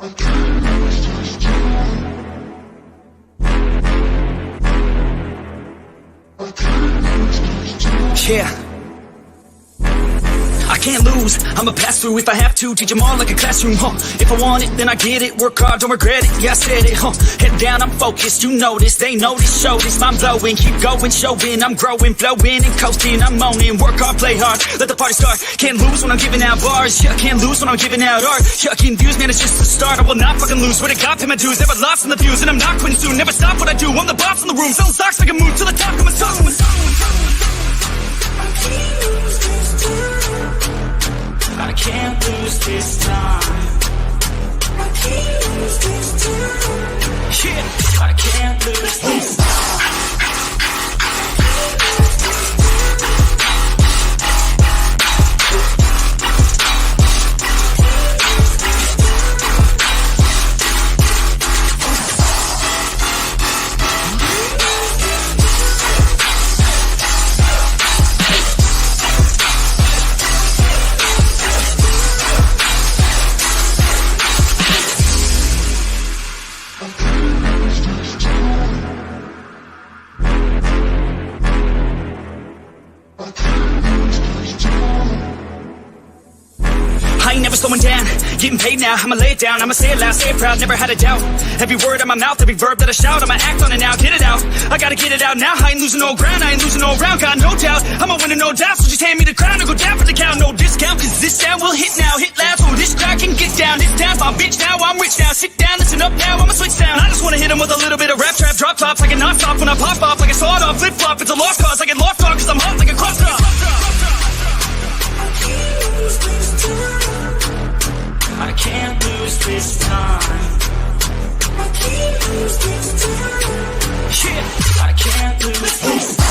Yeah. I can't lose, I'ma pass through if I have to. Teach them all like a classroom, If I want it, then I get it. Work hard, don't regret it, yeah, I said it, Head down, I'm focused, you know this. They know this, show this, I'm blowing. Keep going, showing, I'm growing. Flowing and coasting, I'm moaning. Work hard, play hard, let the party start. Can't lose when I'm giving out bars. Yeah, can't lose when I'm giving out art. Yeah, getting views, man, it's just the start. I will not fucking lose, swear to God, pay my dues. Never lost in the views, and I'm not quitting soon. Never stop what I do, I'm the boss in the room. Selling stocks, make a move to the top, I'm a song. I can't lose this time. I can't lose this time. Yeah, I can't lose this time. Slowing down, getting paid now, I'ma lay it down, I'ma say it loud, say it proud, never had a doubt. Every word in my mouth, every verb that I shout, I'ma act on it now, get it out. I gotta get it out now, I ain't losing no ground, I ain't losing no round, got no doubt. I'ma win it, no doubt, so just hand me the crown and go down for the count. No discount, cause this sound will hit now, hit loud, so this guy can get down. This town's my bitch now, I'm rich now, sit down, listen up now, I'ma switch down. I just wanna hit him with a little bit of rap trap, drop tops, I can not stop when I pop off like a sawed off, flip flop, it's a lost cause, I get lost dog, cause I'm hot like a cross drop. I can't lose this time. I can't lose this time. Yeah, I can't lose this time.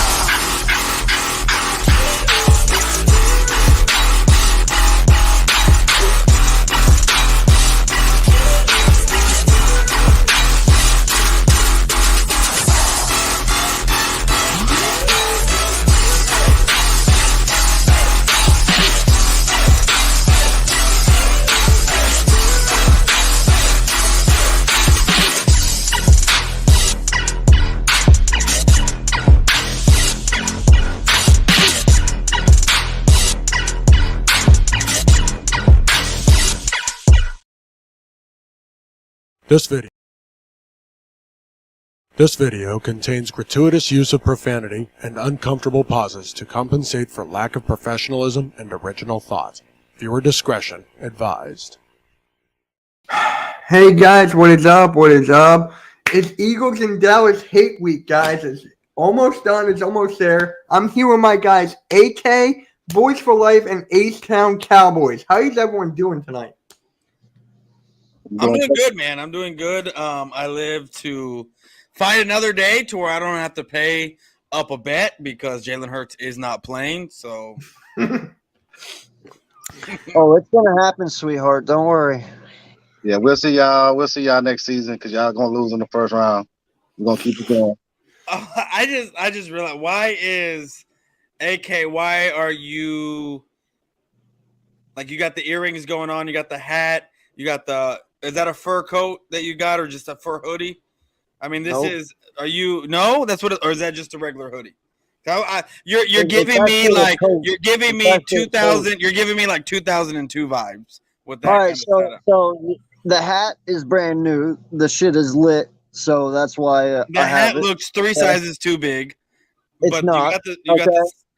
This video contains gratuitous use of profanity and uncomfortable pauses to compensate for lack of professionalism and original thought. Viewer discretion advised. Hey guys, what is up? What is up? It's Eagles and Dallas Hate Week, guys. It's almost done. It's almost there. I'm here with my guys, AK, Boys for Life, and H-Town Cowboys. How is everyone doing tonight? I'm doing good, man. I'm doing good. I live to find another day to where I don't have to pay up a bet because Jalen Hurts is not playing. So, Oh, it's gonna happen, sweetheart. Don't worry. Yeah, we'll see y'all. We'll see y'all next season because y'all gonna lose in the first round. We're gonna keep it going. I just realized, why is AK? Why are you like, you got the earrings going on? You got the hat. You got the. Is that a fur coat that you got, or just a fur hoodie? I mean, this is. Are you? No, that's what. Or is that just a regular hoodie? You're giving me like 2000. You're giving me like 2002 vibes with that. All right, so the hat is brand new. The shit is lit, so that's why the hat looks 3 sizes too big. It's not.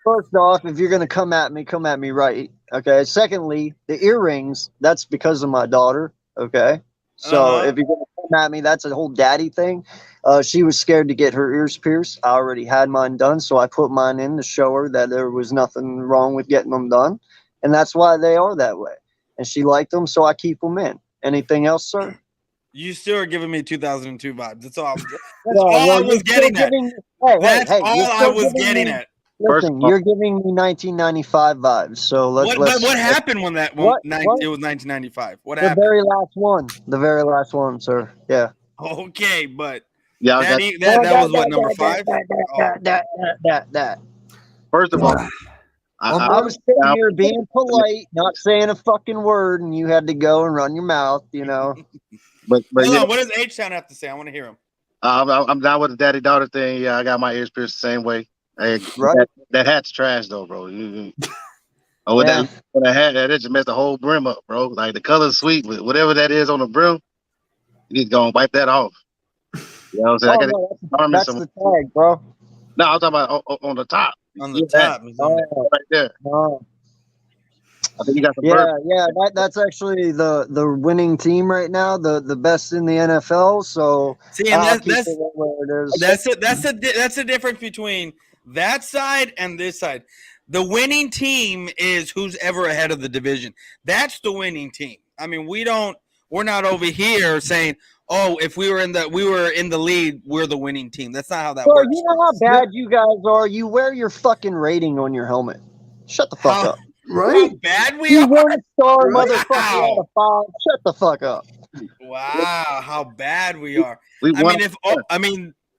First off, if you're gonna come at me right. Okay. Secondly, the earrings. That's because of my daughter. Okay. So if you're gonna come at me, that's a whole daddy thing. She was scared to get her ears pierced. I already had mine done, so I put mine in to show her that there was nothing wrong with getting them done, and that's why they are that way. And she liked them, so I keep them in. Anything else, sir? You still are giving me 2002 vibes. That's all. That's all I was getting at. That's all I was getting at. Listen, you're giving me 1995 vibes. So what happened when it was 1995? What happened? The very last one, sir. Yeah. Okay, but yeah, that was what, number 5? That. First of all, I was sitting here being polite, not saying a fucking word, and you had to go and run your mouth, you know. But Hold yeah, on, what does H-Town have to say? I want to hear him. I'm down with the daddy daughter thing. Yeah, I got my ears pierced the same way. Hey, Right. that hat's trash though, bro. Oh, with Yeah. that hat, that just messed the whole brim up, bro. Like the color's sweet, but whatever that is on the brim, you need to go and wipe that off. You know what I'm saying? Oh, I got no, that's the tag, bro. No, I'm talking about on the top. On the top. Right there. Oh. I think you got some Yeah, bird. yeah, that's actually the winning team right now, the best in the NFL. So See, and I'll keep it where it is. that's the difference between that side and this side. The winning team is who's ever ahead of the division. That's the winning team. I mean, we're not over here saying, "Oh, if we were in the lead, we're the winning team." That's not how that works. You know how bad you guys are. You wear your fucking rating on your helmet. Shut the fuck up. How bad we You are. 1-star Wow. motherfucker out of 5. Shut the fuck up. Wow, how bad we are. We won.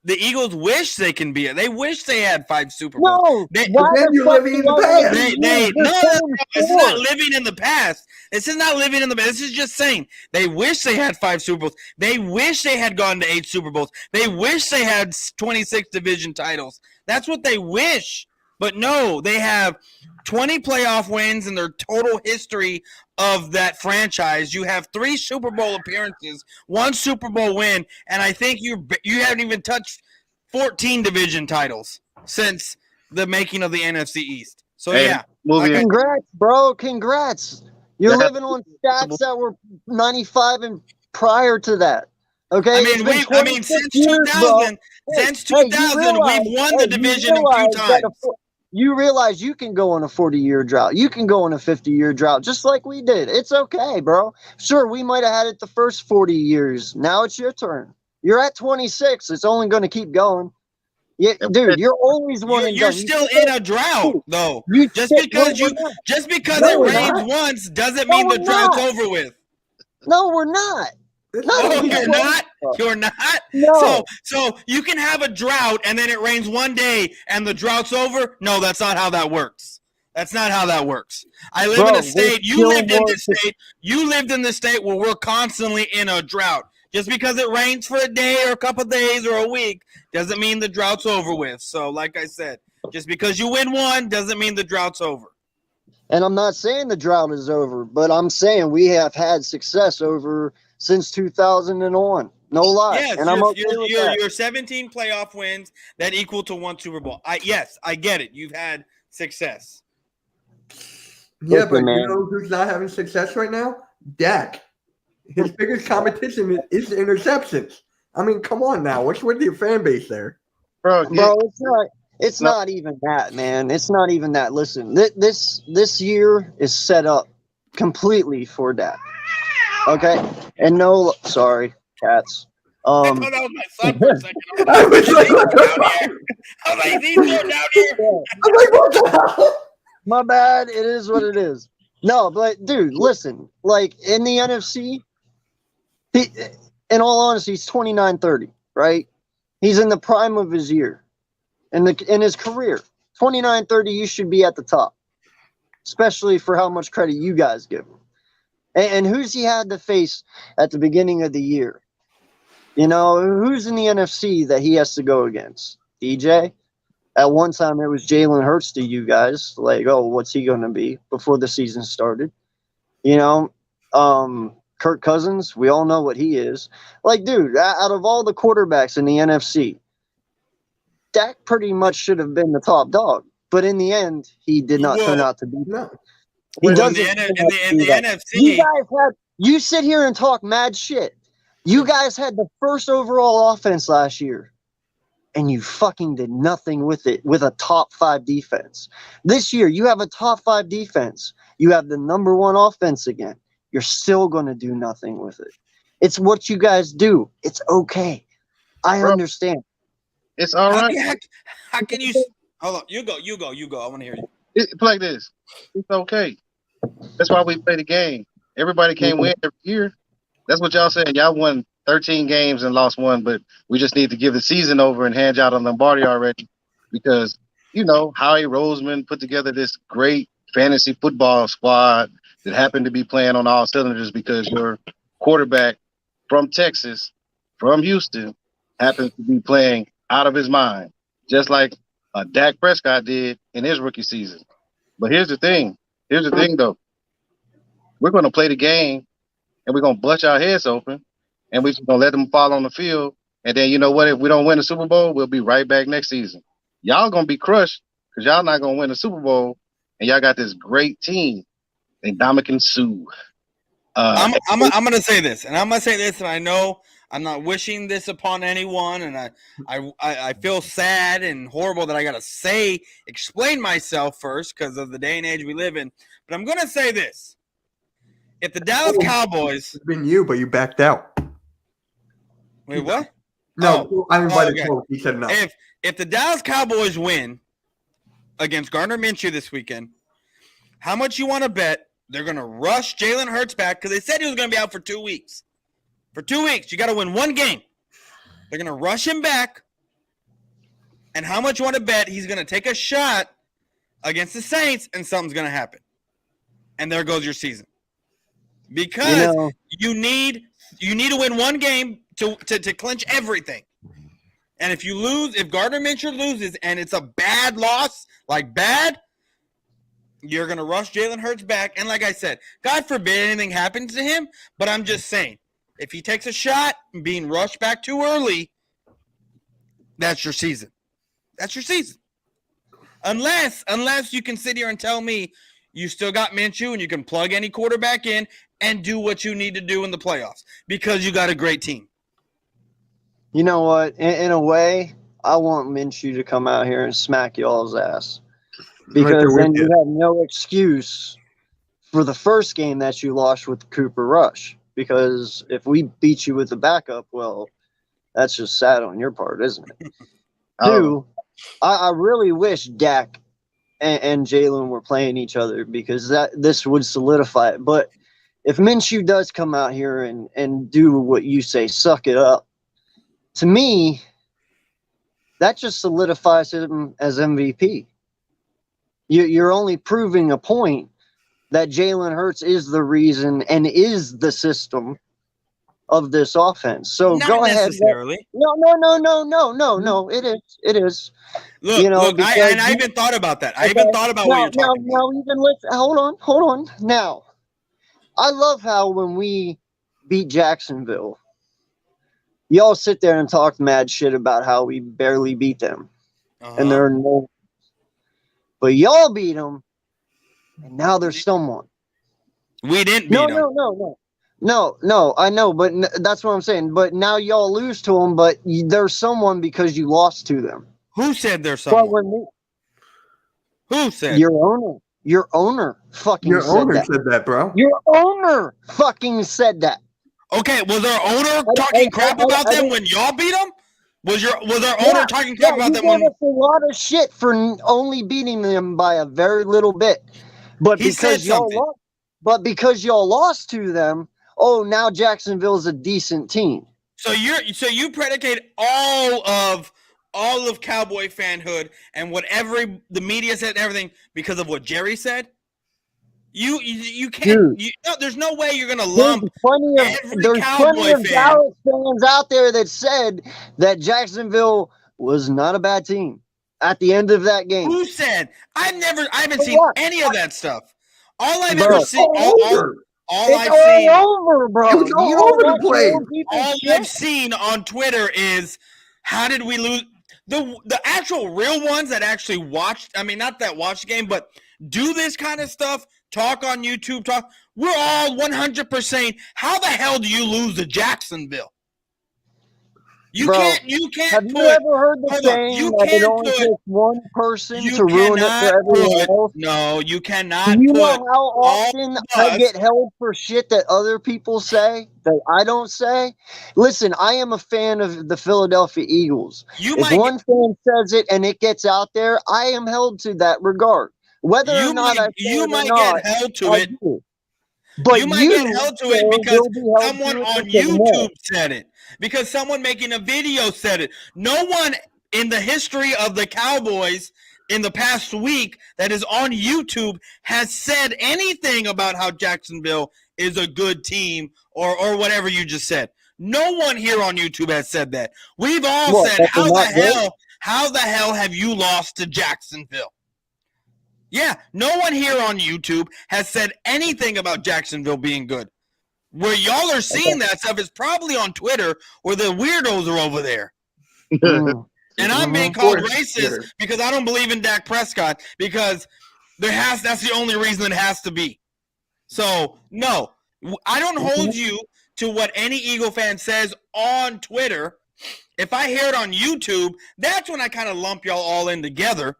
The Eagles wish they can be it. They wish they had 5 Super Bowls. No, then you're living in the past. It's not living in the past. This is not living in the past. This is just saying they wish they had 5 Super Bowls. They wish they had gone to 8 Super Bowls. They wish they had 26 division titles. That's what they wish. But no, they have 20 playoff wins in their total history of that franchise. You have 3 Super Bowl appearances, 1 Super Bowl win, and I think you haven't even touched 14 division titles since the making of the NFC East. So congrats, bro. Congrats. You're living on stats that were 95 and prior to that. Okay. Since 2000, we've won the division a few times. You realize you can go on a 40-year drought. You can go on a 50-year drought, just like we did. It's okay, bro. Sure, we might have had it the first 40 years. Now it's your turn. You're at 26. It's only going to keep going. Yeah, dude, you're always one and done. You're still in a drought, though. Just because it rains once doesn't mean the drought's over with. No, we're not. No, you're not. You're not. No. So you can have a drought and then it rains one day and the drought's over. No, that's not how that works. That's not how that works. I live in a state. You lived in this state. You lived in the state where we're constantly in a drought. Just because it rains for a day or a couple of days or a week doesn't mean the drought's over with. So, like I said, just because you win one doesn't mean the drought's over. And I'm not saying the drought is over, but I'm saying we have had success over since 2001. No lie. Yes, and I'm okay with that. Your 17 playoff wins that equal to 1 Super Bowl. I get it. You've had success. Yeah, but you know who's not having success right now? Dak. His biggest competition is interceptions. I mean, come on now. What's with your fan base there? Bro, it's not even that, man. It's not even that. Listen, this year is set up completely for Dak. Okay? And no, sorry, cats. I thought that was my son for a second. I was like, he's going down here. I'm like, what the hell? My bad. It is what it is. No, but dude, listen. Like in the NFC, in all honesty, he's 29-30, right? He's in the prime of his year, in his career. 29-30, you should be at the top, especially for how much credit you guys give him. And who's he had to face at the beginning of the year? You know, who's in the NFC that he has to go against? DJ? At one time, it was Jalen Hurts to you guys. Like, oh, what's he going to be before the season started? You know, Kirk Cousins, we all know what he is. Like, dude, out of all the quarterbacks in the NFC, Dak pretty much should have been the top dog. But in the end, he did not turn out to be that. He doesn't. In the NFC, you sit here and talk mad shit. You guys had the first overall offense last year, and you fucking did nothing with it with a top 5 defense. This year, you have a top 5 defense. You have the number 1 offense again. You're still going to do nothing with it. It's what you guys do. It's okay. I understand. It's all right. How can you? Hold on. You go. I want to hear you. It's like this. It's okay. That's why we play the game. Everybody can't win every year. That's what y'all saying. Y'all won 13 games and lost 1, but we just need to give the season over and hand y'all the Lombardi already because Howie Roseman put together this great fantasy football squad that happened to be playing on all cylinders because your quarterback from Texas, from Houston, happens to be playing out of his mind, just like Dak Prescott did in his rookie season. But here's the thing. Though. We're going to play the game, and we're going to bust our heads open, and we're just going to let them fall on the field. And then, you know what? If we don't win the Super Bowl, we'll be right back next season. Y'all going to be crushed because y'all not going to win the Super Bowl, and y'all got this great team named Dominican Sue. I'm going to say this, and I know I'm not wishing this upon anyone, and I feel sad and horrible that I got to explain myself first because of the day and age we live in. But I'm going to say this. If the Dallas Cowboys... It's been you, but you backed out. Wait, what? No, I invited Coach. He said no. If the Dallas Cowboys win against Gardner Minshew this weekend, how much you want to bet they're going to rush Jalen Hurts back? Because they said he was going to be out for 2 weeks. For 2 weeks, you got to win one game. They're going to rush him back. And how much you want to bet he's going to take a shot against the Saints and something's going to happen? And there goes your season. Because you need to win one game to clinch everything. And if you lose, if Gardner Minshew loses and it's a bad loss, you're going to rush Jalen Hurts back. And like I said, God forbid anything happens to him, but I'm just saying, if he takes a shot being rushed back too early, that's your season. That's your season. Unless you can sit here and tell me you still got Minshew and you can plug any quarterback in and do what you need to do in the playoffs because you got a great team. You know what? In a way, I want Minshew to come out here and smack y'all's ass. Because then you have no excuse for the first game that you lost with Cooper Rush. Because if we beat you with the backup, well, that's just sad on your part, isn't it? Two, I really wish Dak and Jalen were playing each other because this would solidify it. But if Minshew does come out here and do what you say, suck it up, to me, that just solidifies him as MVP. You're only proving a point that Jalen Hurts is the reason and is the system of this offense. So Not go ahead. Necessarily. No. It is. Look. I even thought about that. I even thought about what you're talking about. No, even listen. Hold on. Now, I love how when we beat Jacksonville, y'all sit there and talk mad shit about how we barely beat them. And they're no. But y'all beat them, and now there's someone. We didn't beat them. No, I know, but that's what I'm saying. But now y'all lose to them, but there's someone because you lost to them. Who said there's someone? Who said? Your owner. Your owner fucking said that. Your owner said that, bro. Your owner fucking said that. Okay, was our owner talking crap about them when y'all beat them? Was our owner talking crap about them when? Us a lot of shit for only beating them by a very little bit, but because y'all lost to them, now Jacksonville's a decent team. So you predicate all of Cowboy fanhood and whatever the media said and everything because of what Jerry said. You can't. There's no way you're gonna lump there's plenty of Dallas fans out there that said that Jacksonville was not a bad team at the end of that game. Who said? I haven't seen any of that stuff. All I've ever seen. All over, bro. It's all over the place. All I've seen on Twitter is how did we lose? The actual real ones that actually watched. I mean, not that watched the game, but do this kind of stuff. Talk on YouTube. We're all 100%. How the hell do you lose to Jacksonville? You can't. Have you ever heard the saying that it only takes one person to ruin it for everyone else? No, you cannot. Do you know how often I get held for shit that other people say that I don't say? Listen, I am a fan of the Philadelphia Eagles. If one fan says it and it gets out there, I am held to that regard. Whether or not you might get held to it. But you might get held to it because someone on YouTube said it. Because someone making a video said it. No one in the history of the Cowboys in the past week that is on YouTube has said anything about how Jacksonville is a good team or whatever you just said. No one here on YouTube has said that. We've all said, how the hell have you lost to Jacksonville? Yeah, no one here on YouTube has said anything about Jacksonville being good. Where y'all are seeing that stuff is probably on Twitter where the weirdos are over there. And I'm being called racist because I don't believe in Dak Prescott because that's the only reason it has to be. So, no, I don't hold you to what any Eagle fan says on Twitter. If I hear it on YouTube, that's when I kind of lump y'all all in together.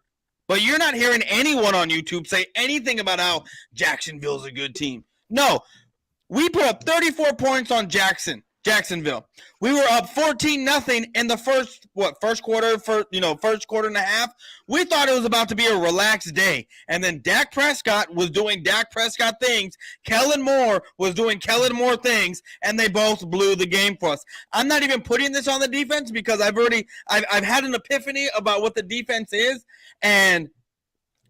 But you're not hearing anyone on YouTube say anything about how Jacksonville's a good team. No, we put up 34 points on Jacksonville. We were up 14-0 in the first quarter and a half. We thought it was about to be a relaxed day. And then Dak Prescott was doing Dak Prescott things. Kellen Moore was doing Kellen Moore things, and they both blew the game for us. I'm not even putting this on the defense because I've had an epiphany about what the defense is, and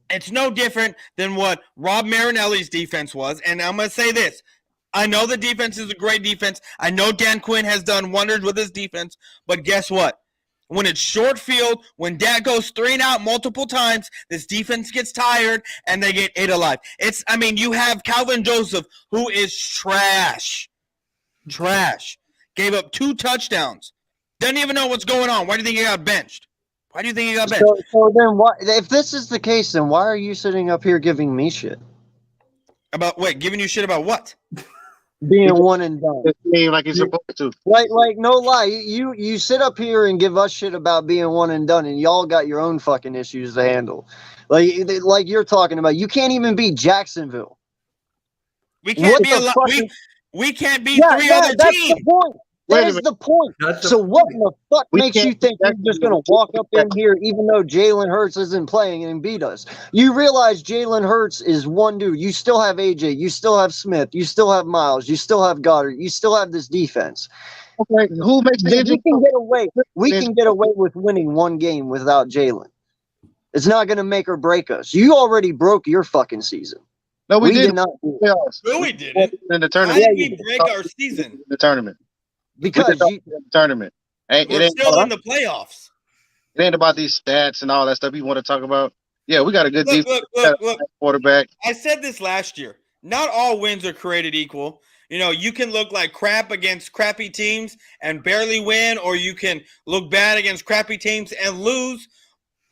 it's no different than what Rob Marinelli's defense was. And I'm going to say this. I know the defense is a great defense. I know Dan Quinn has done wonders with his defense. But guess what? When it's short field, when Dak goes 3 and out multiple times, this defense gets tired and they get ate alive. You have Calvin Joseph, who is trash. Trash. Gave up 2 touchdowns. Doesn't even know what's going on. Why do you think he got benched? So then why, if this is the case, then why are you sitting up here giving me shit? Giving you shit about what? Being one and done. Like you're supposed to. Like no lie. You sit up here and give us shit about being one and done, and y'all got your own fucking issues to handle. Like you're talking about. You can't even beat Jacksonville. We can't we can't beat 3 other teams. The point. That is the point. So what in the fuck makes you think you're just going to walk up in here even though Jalen Hurts isn't playing and beat us? You realize Jalen Hurts is one dude. You still have AJ. You still have Smith. You still have Miles. You still have Goddard. You still have this defense. Okay, who makes the We can get away with winning 1 game without Jalen. It's not going to make or break us. You already broke your fucking season. No, we did not. No, we didn't. In the tournament. Why did we break our season? The tournament. Because the tournament. We're still in the playoffs. It ain't about these stats and all that stuff you want to talk about. Yeah, we got a good defense. Look. Quarterback. I said this last year. Not all wins are created equal. You can look like crap against crappy teams and barely win, or you can look bad against crappy teams and lose.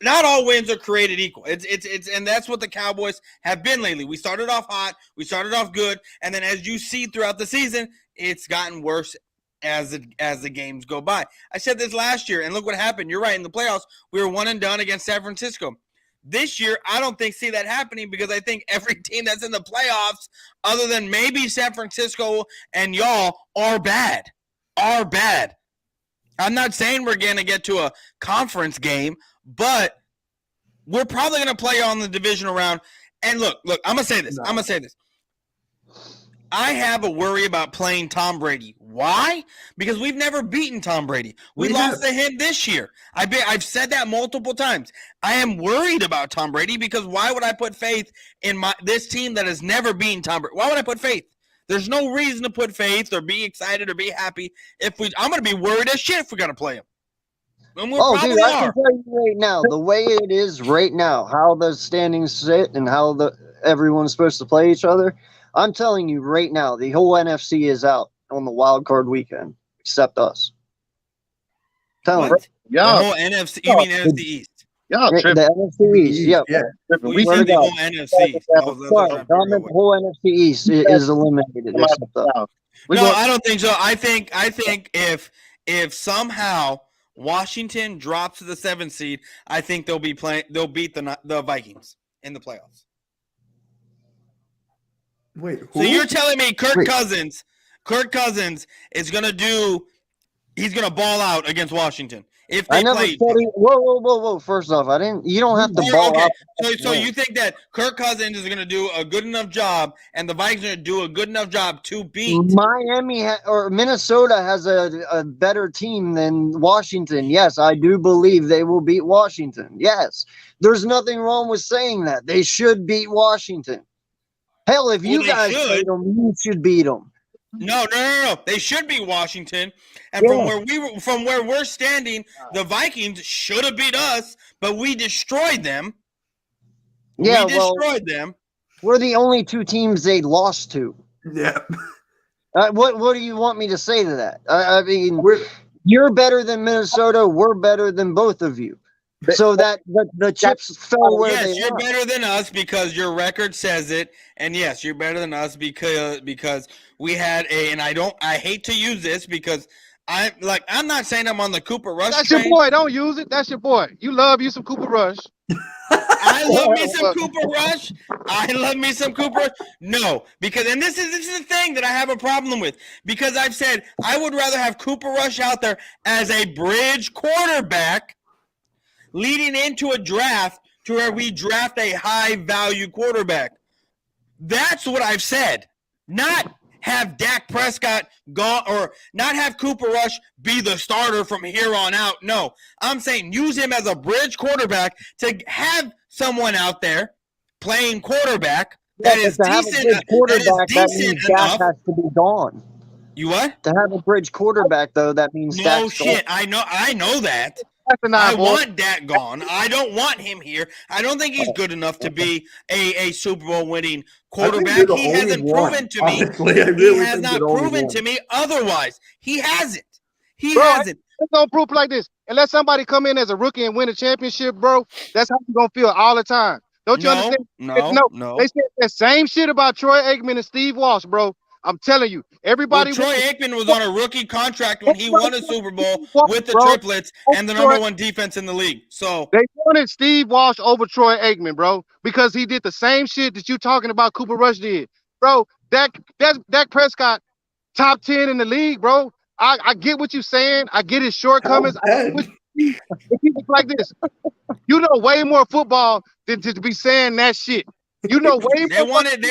Not all wins are created equal. And that's what the Cowboys have been lately. We started off hot, we started off good, and then as you see throughout the season, it's gotten worse as the games go by. I said this last year, and look what happened. You're right. In the playoffs, we were 1 and done against San Francisco. This year, I don't see that happening because I think every team that's in the playoffs, other than maybe San Francisco and y'all, are bad. I'm not saying we're going to get to a conference game, but we're probably going to play on the divisional round. And look, I'm going to say this. I have a worry about playing Tom Brady. Why? Because we've never beaten Tom Brady. We lost to him this year. I've said that multiple times. I am worried about Tom Brady because why would I put faith in this team that has never beaten Tom Brady? Why would I put faith? There's no reason to put faith or be excited or be happy. I'm going to be worried as shit if we got to play him. And I can tell you right now, the way it is right now, how the standings sit and how everyone's supposed to play each other, I'm telling you right now, the whole NFC is out on the wild card weekend, except us. The whole NFC, you mean NFC East? Y'all tripping. The NFC East, yeah. We said the whole NFC East. The whole NFC East is eliminated. Except us. I don't think so. I think if somehow Washington drops to the 7th seed, I think they'll beat the Vikings in the playoffs. Wait, so you're telling me Kirk Cousins is going to he's going to ball out against Washington if I they never played. said it. Whoa. First off, I didn't. You don't have to ball Okay, out. so you think that Kirk Cousins is going to do a good enough job, and the Vikings are going to do a good enough job to beat Miami or Minnesota has a better team than Washington. Yes, I do believe they will beat Washington. Yes, there's nothing wrong with saying that. They should beat Washington. Hell, if you guys played them, you should beat them. No. They should be Washington. And Yeah. from where we're standing, the Vikings should have beat us, but we destroyed them. Yeah, we destroyed them. We're the only two teams they lost to. Yeah. What do you want me to say to that? I mean, you're better than Minnesota. We're better than both of you. So that the chips fell where they are. Yes, you're better than us because your record says it, and yes, you're better than us because we had and I hate to use this because I'm not saying I'm on the Cooper Rush. That's train. your boy. Don't use it. That's your boy. You love you some Cooper Rush. I love me some Cooper Rush. I love me some Cooper Rush. No, because and this is the thing that I have a problem with because I've said I would rather have Cooper Rush out there as a bridge quarterback leading into a draft to where we draft a high value quarterback. That's what I've said. Not have Dak Prescott gone or not have Cooper Rush be the starter from here on out. No, I'm saying use him as a bridge quarterback to have someone out there playing quarterback that is decent. That means Dak has to be gone. You what? To have a bridge quarterback, though, that means no shit. Gone. I know that. I want Dak gone. I don't want him here. I don't think he's good enough to be a Super Bowl winning quarterback. He hasn't proven to me. Honestly, he has not proven to me otherwise. He hasn't. He hasn't. It's no proof like this. Unless somebody come in as a rookie and win a championship, bro, that's how you're going to feel all the time. Don't you understand? No. They said the same shit about Troy Aikman and Steve Walsh, bro. I'm telling you, everybody. Troy Aikman was on a rookie contract when he won a Super Bowl with the triplets and the number one defense in the league. So they wanted Steve Walsh over Troy Aikman, bro, because he did the same shit that you talking about Cooper Rush did, bro. Dak Prescott, top 10 in the league, bro. I get what you're saying. I get his shortcomings. It's like this. You know way more football than to be saying that shit. You know, way they wanted.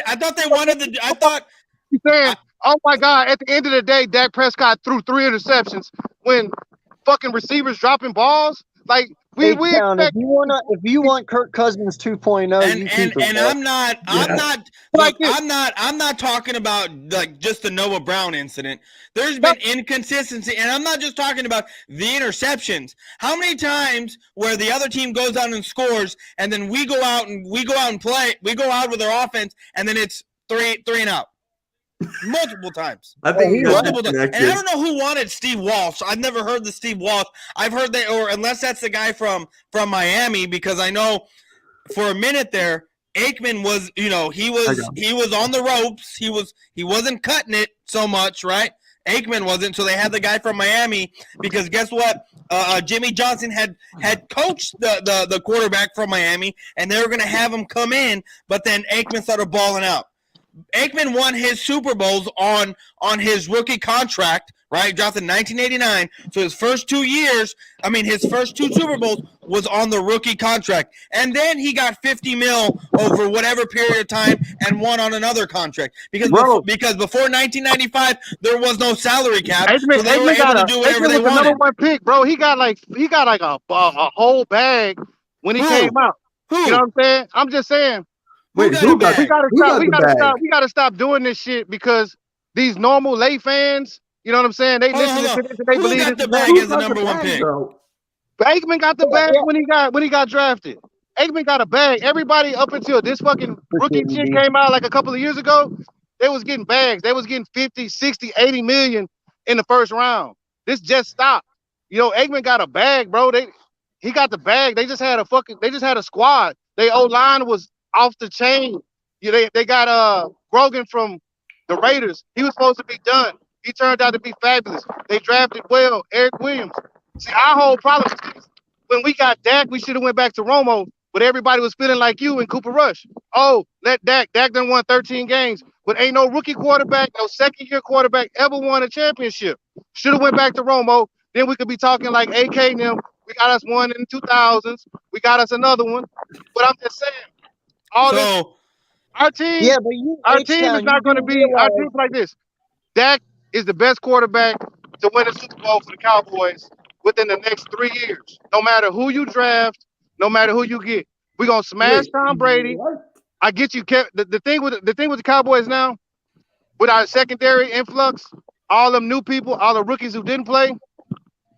I thought they wanted the. I thought. Saying, oh my God! At the end of the day, Dak Prescott threw 3 interceptions when fucking receivers dropping balls. Like we expect. If you want Kirk Cousins 2.0, and I'm not talking about like just the Noah Brown incident. There's been inconsistency, and I'm not just talking about the interceptions. How many times where the other team goes out and scores, and then we go out and play, we go out with our offense, and then it's three and out. Multiple times. I think multiple times. And I don't know who wanted Steve Walsh. I've never heard the Steve Walsh. I've heard or unless that's the guy from Miami, because I know for a minute there, Aikman was, he was on the ropes. He wasn't cutting it so much, right? Aikman wasn't, so they had the guy from Miami because guess what? Jimmy Johnson had coached the quarterback from Miami, and they were going to have him come in, but then Aikman started balling out. Aikman won his Super Bowls on his rookie contract, right? Dropped in 1989. So his first 2 Super Bowls was on the rookie contract. And then he got $50 million over whatever period of time and won on another contract. Because before 1995, there was no salary cap. Aikman, so they were able to do whatever they wanted. Number 1 pick, bro. He got like a whole bag when he came out. Who? You know what I'm saying? I'm just saying. Wait, we gotta stop doing this shit because these normal lay fans, you know what I'm saying? They listen to this and they believe got the bag as the number 1 pick? Aikman got the bag when he got drafted. Aikman got a bag. Everybody up until this fucking rookie shit came out like a couple of years ago, they was getting bags. They was getting 50, 60, 80 million in the first round. This just stopped. Aikman got a bag, bro. He got the bag. They just had a squad. Their O-line was off the chain. They got Grogan from the Raiders. He was supposed to be done. He turned out to be fabulous. They drafted well, Eric Williams. See, our whole problem is when we got Dak, we should have went back to Romo, but everybody was feeling like you and Cooper Rush. Oh, let Dak done won 13 games, but ain't no rookie quarterback, no second-year quarterback ever won a championship. Should have went back to Romo. then we could be talking like AK and them. We got us one in the 2000s. We got us another one. But I'm just saying, our team, Yeah, but you, our team H-Town, is not going to be. Our team's like this. Dak is the best quarterback to win a Super Bowl for the Cowboys within the next 3 years. No matter who you draft, no matter who you get, we're gonna smash Tom Brady. I get you. The thing with the Cowboys now, with our secondary influx, all them new people, all the rookies who didn't play,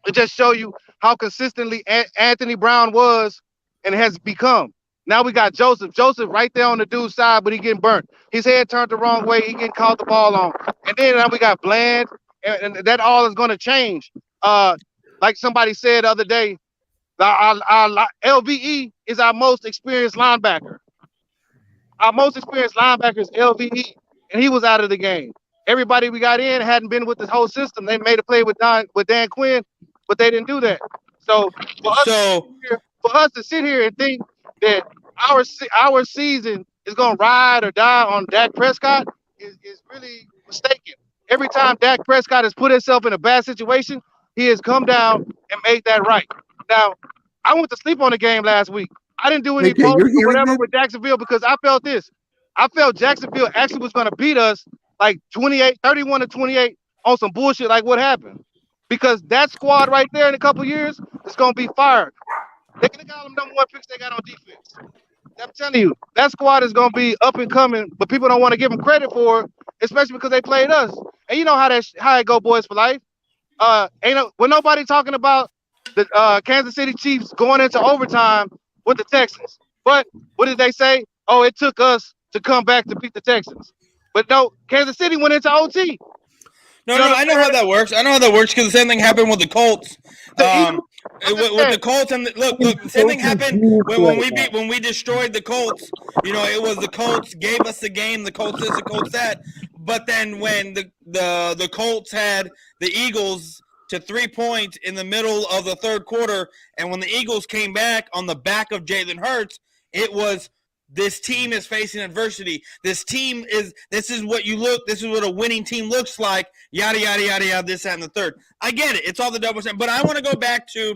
it just show you how consistently Anthony Brown was and has become. Now we got Joseph. Joseph right there on the dude's side, but he getting burnt. His head turned the wrong way. He getting caught the ball on. And then now we got Bland, and that all is going to change. Like somebody said the other day, our LVE is our most experienced linebacker. Our most experienced linebacker is LVE, and he was out of the game. Everybody we got in hadn't been with the whole system. They made a play with Dan Quinn, but they didn't do that. So for us to sit here and think that our season is going to ride or die on Dak Prescott is really mistaken. Every time Dak Prescott has put himself in a bad situation, he has come down and made that right. Now, I went to sleep on the game last week. I didn't do any posts or whatever with Jacksonville because I felt this. I felt Jacksonville actually was going to beat us like 31-28 on some bullshit like what happened. Because that squad right there in a couple years is going to be fired. They can got them number one picks they got on defense. I'm telling you, that squad is going to be up and coming, but people don't want to give them credit for it, especially because they played us. And you know how it go, boys for life. When nobody talking about the Kansas City Chiefs going into overtime with the Texans. But what did they say? Oh, it took us to come back to beat the Texans. But no, Kansas City went into OT. No, I know how that works. I know how that works because the same thing happened with the Colts. With the Colts and look, the same thing happened when we destroyed the Colts. You know, it was the Colts gave us the game. The Colts this, the Colts that. But then when the Colts had the Eagles to 3 points in the middle of the third quarter, and when the Eagles came back on the back of Jalen Hurts, it was. This team is facing adversity. This is what a winning team looks like. Yada, yada, yada, yada, this, that, and the third. I get it. It's all the double standard. But I want to go back to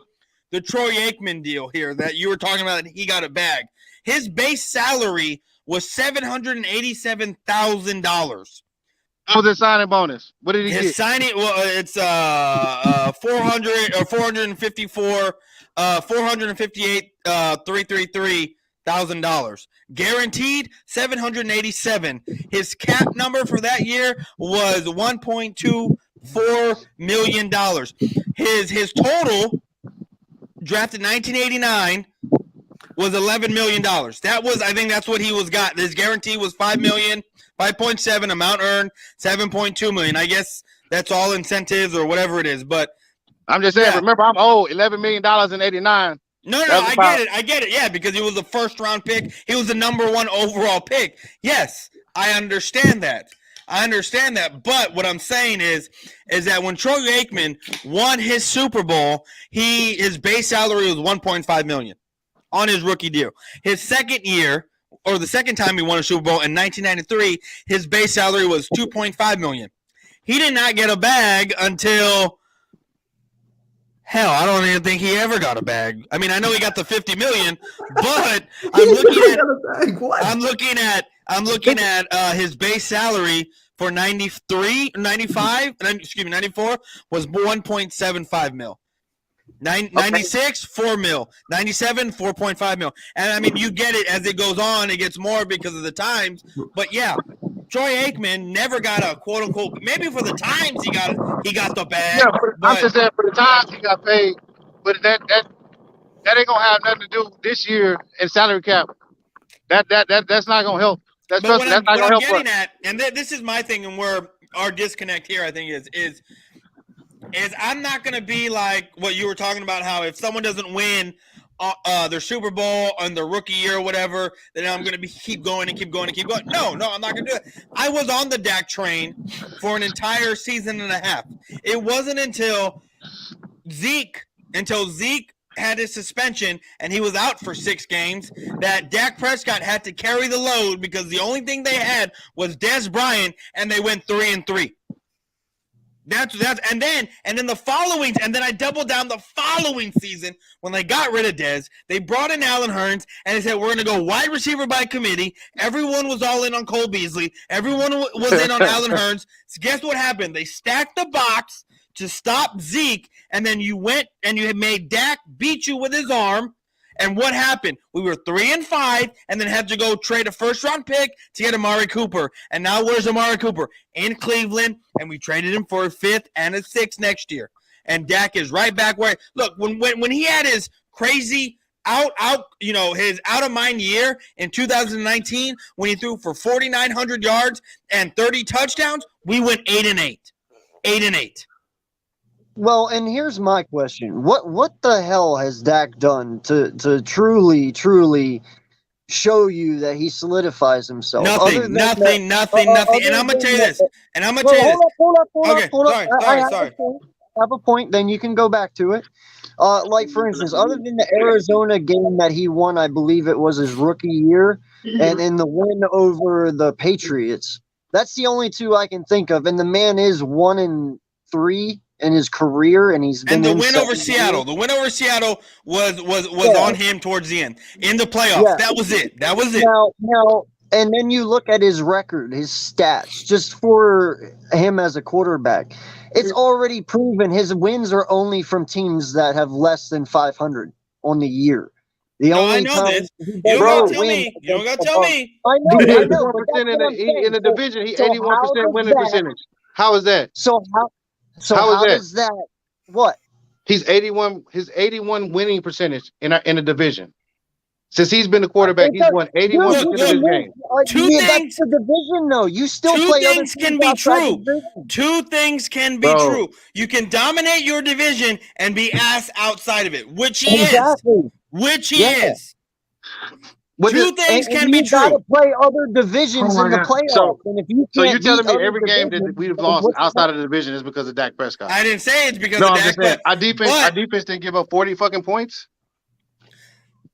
the Troy Aikman deal here that you were talking about that he got a bag. His base salary was $787,000. What was his signing bonus? What did he get? His signing, well, it's 458,333. $1,000 guaranteed $787. His cap number for that year was $1.24 million. His total drafted 1989 was $11 million. That was, I think that's what he was got. His guarantee was $5 million, 5.7 amount earned, 7.2 million. I guess that's all incentives or whatever it is. But I'm just saying, remember, I'm old. $11 million in '89. No, I get it. Yeah, because he was the first round pick. He was the number one overall pick. Yes, I understand that. But what I'm saying is that when Troy Aikman won his Super Bowl, his base salary was $1.5 million on his rookie deal. His second year, or the second time he won a Super Bowl in 1993, his base salary was $2.5 million. He did not get a bag until. Hell, I don't even think he ever got a bag. I mean, I know he got the $50 million, but I'm looking at his base salary for 94 was $1.75 million. 96, $4 million. 97, $4.5 million. And I mean, you get it as it goes on, it gets more because of the times. But yeah, Troy Aikman never got a quote unquote. Maybe for the times he got the bag. Yeah, I'm just saying for the times he got paid, but that ain't gonna have nothing to do this year in salary cap. That's not gonna help. That's not gonna help. Getting at, and this is my thing, and where our disconnect here, I think, is I'm not gonna be like what you were talking about. How if someone doesn't win their Super Bowl on their rookie year or whatever, then I'm going to keep going. No, I'm not going to do it. I was on the Dak train for an entire season and a half. It wasn't until Zeke had his suspension and he was out for 6 games that Dak Prescott had to carry the load because the only thing they had was Dez Bryant, and they went 3-3. That's and then the following, and then I doubled down the following season when they got rid of Dez. They brought in Allen Hurns and they said we're going to go wide receiver by committee. Everyone was all in on Cole Beasley. Everyone was in on Allen Hurns. So guess what happened? They stacked the box to stop Zeke, and then you went and you had made Dak beat you with his arm. And what happened? We were 3-5, and then had to go trade a first-round pick to get Amari Cooper. And now where's Amari Cooper? In Cleveland, and we traded him for a 5th and a 6th next year. And Dak is right back where – look, when he had his crazy his out-of-mind year in 2019 when he threw for 4,900 yards and 30 touchdowns, we went 8-8. 8-8. Well, and here's my question: What the hell has Dak done to truly show you that he solidifies himself? Nothing. And I'm gonna tell you this. Hold up. Okay, sorry. I have a point. Then you can go back to it. Like for instance, other than the Arizona game that he won, I believe it was his rookie year, and in the win over the Patriots, that's the only two I can think of. And the man is 1-3 in his career, and he's been. And the win over Seattle. The win over Seattle was on him towards the end in the playoffs. Yeah. That was it. Now, and then you look at his record, his stats, just for him as a quarterback. It's already proven his wins are only from teams that have less than 500 on the year. I know this. You don't gotta tell me. I know. In the division, he 81% winning percentage. How is that? So how is that? What? He's 81. His 81 winning percentage in the division. Since he's been the quarterback, he's won 81% of his games. That's the division, though. You still play. Two things can be true. Two things can be true. You can dominate your division and be ass outside of it, which he is. Which he is. Two things can be true. You got to play other divisions in the playoffs. So you're telling me every game that we've lost outside of the division is because of Dak Prescott? I didn't say it's because of Dak Prescott. Our defense didn't give up 40 fucking points.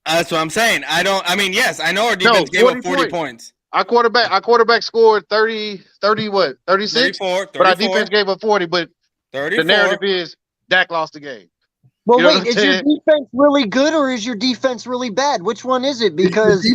That's what I'm saying. Yes, I know our defense gave up 40 points. Our quarterback scored 36? 34. But our defense gave up 40. But 34. The narrative is Dak lost the game. Well, wait, is your defense really good or is your defense really bad? Which one is it? Because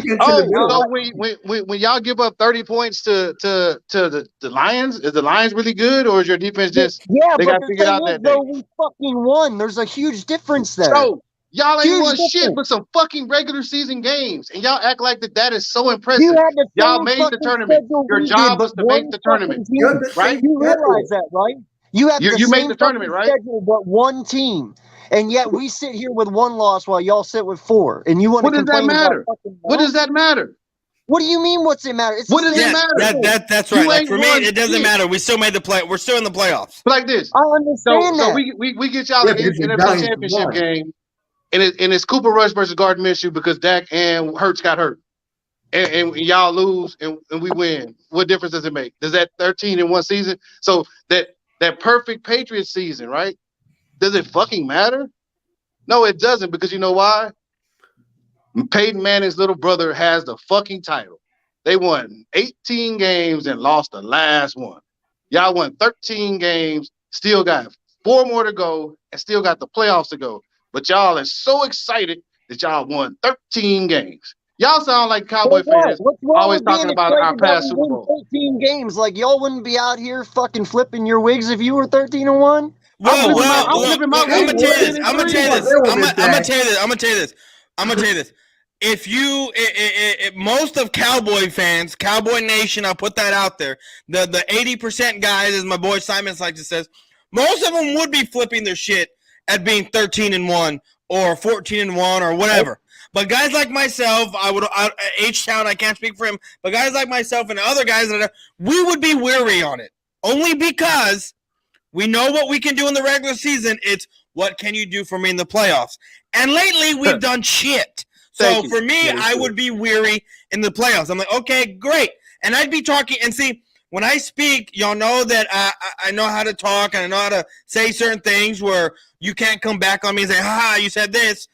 when y'all give up 30 points to the Lions, is the Lions really good or is your defense just they got figured out that day? We fucking won. There's a huge difference there. So y'all ain't won shit but some fucking regular season games, and y'all act like that is so impressive. Y'all made the tournament. Your job was to make the tournament, right? You realize that, right? You have you made the tournament, right? Schedule, but one team. And yet we sit here with one loss while y'all sit with 4. And you want to complain about fucking what does that matter? What do you mean what's it matter? What does it matter? That's right. Like for me, it doesn't matter. We still made the play. We're still in the playoffs. Like this. I understand that. So we get y'all in the NFC Championship game, and it's Cooper Rush versus Gardner Minshew because Dak and Hurts got hurt. And y'all lose and we win. What difference does it make? Does that 13 in one season? So that perfect Patriots season, right? Does it fucking matter? No, it doesn't, because you know why? Peyton Manning's little brother has the fucking title. They won 18 games and lost the last one. Y'all won 13 games, still got 4 more to go, and still got the playoffs to go. But y'all are so excited that y'all won 13 games. Y'all sound like Cowboy fans always talking about our past Super Bowl. 13 games, like y'all wouldn't be out here fucking flipping your wigs if you were 13-1. I'm gonna tell you this. If most of Cowboy fans, Cowboy Nation, I'll put that out there. The 80% guys, as my boy Simons like to says, most of them would be flipping their shit at being 13-1 or 14-1 or whatever. But guys like myself, H-Town, I can't speak for him, but guys like myself and other guys we would be weary on it. Only because we know what we can do in the regular season. It's what can you do for me in the playoffs? And lately we've done shit. So for me, I would be weary in the playoffs. I'm like, okay, great. And I'd be talking and see, when I speak, y'all know that I know how to talk and I know how to say certain things where you can't come back on me and say, ha, you said this.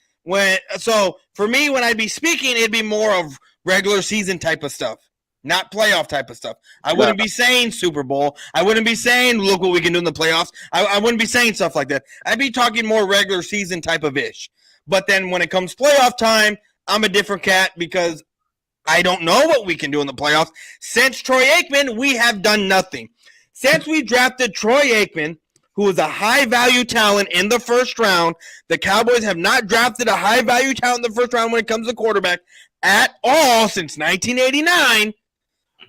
So for me, when I'd be speaking, it'd be more of regular season type of stuff. not playoff type of stuff. I wouldn't be saying Super Bowl. I wouldn't be saying, look what we can do in the playoffs. I wouldn't be saying stuff like that. I'd be talking more regular season type of ish. But then when it comes playoff time, I'm a different cat because I don't know what we can do in the playoffs. Since Troy Aikman, we have done nothing. Since we drafted Troy Aikman, who is a high-value talent in the first round, the Cowboys have not drafted a high-value talent in the first round when it comes to quarterback at all since 1989.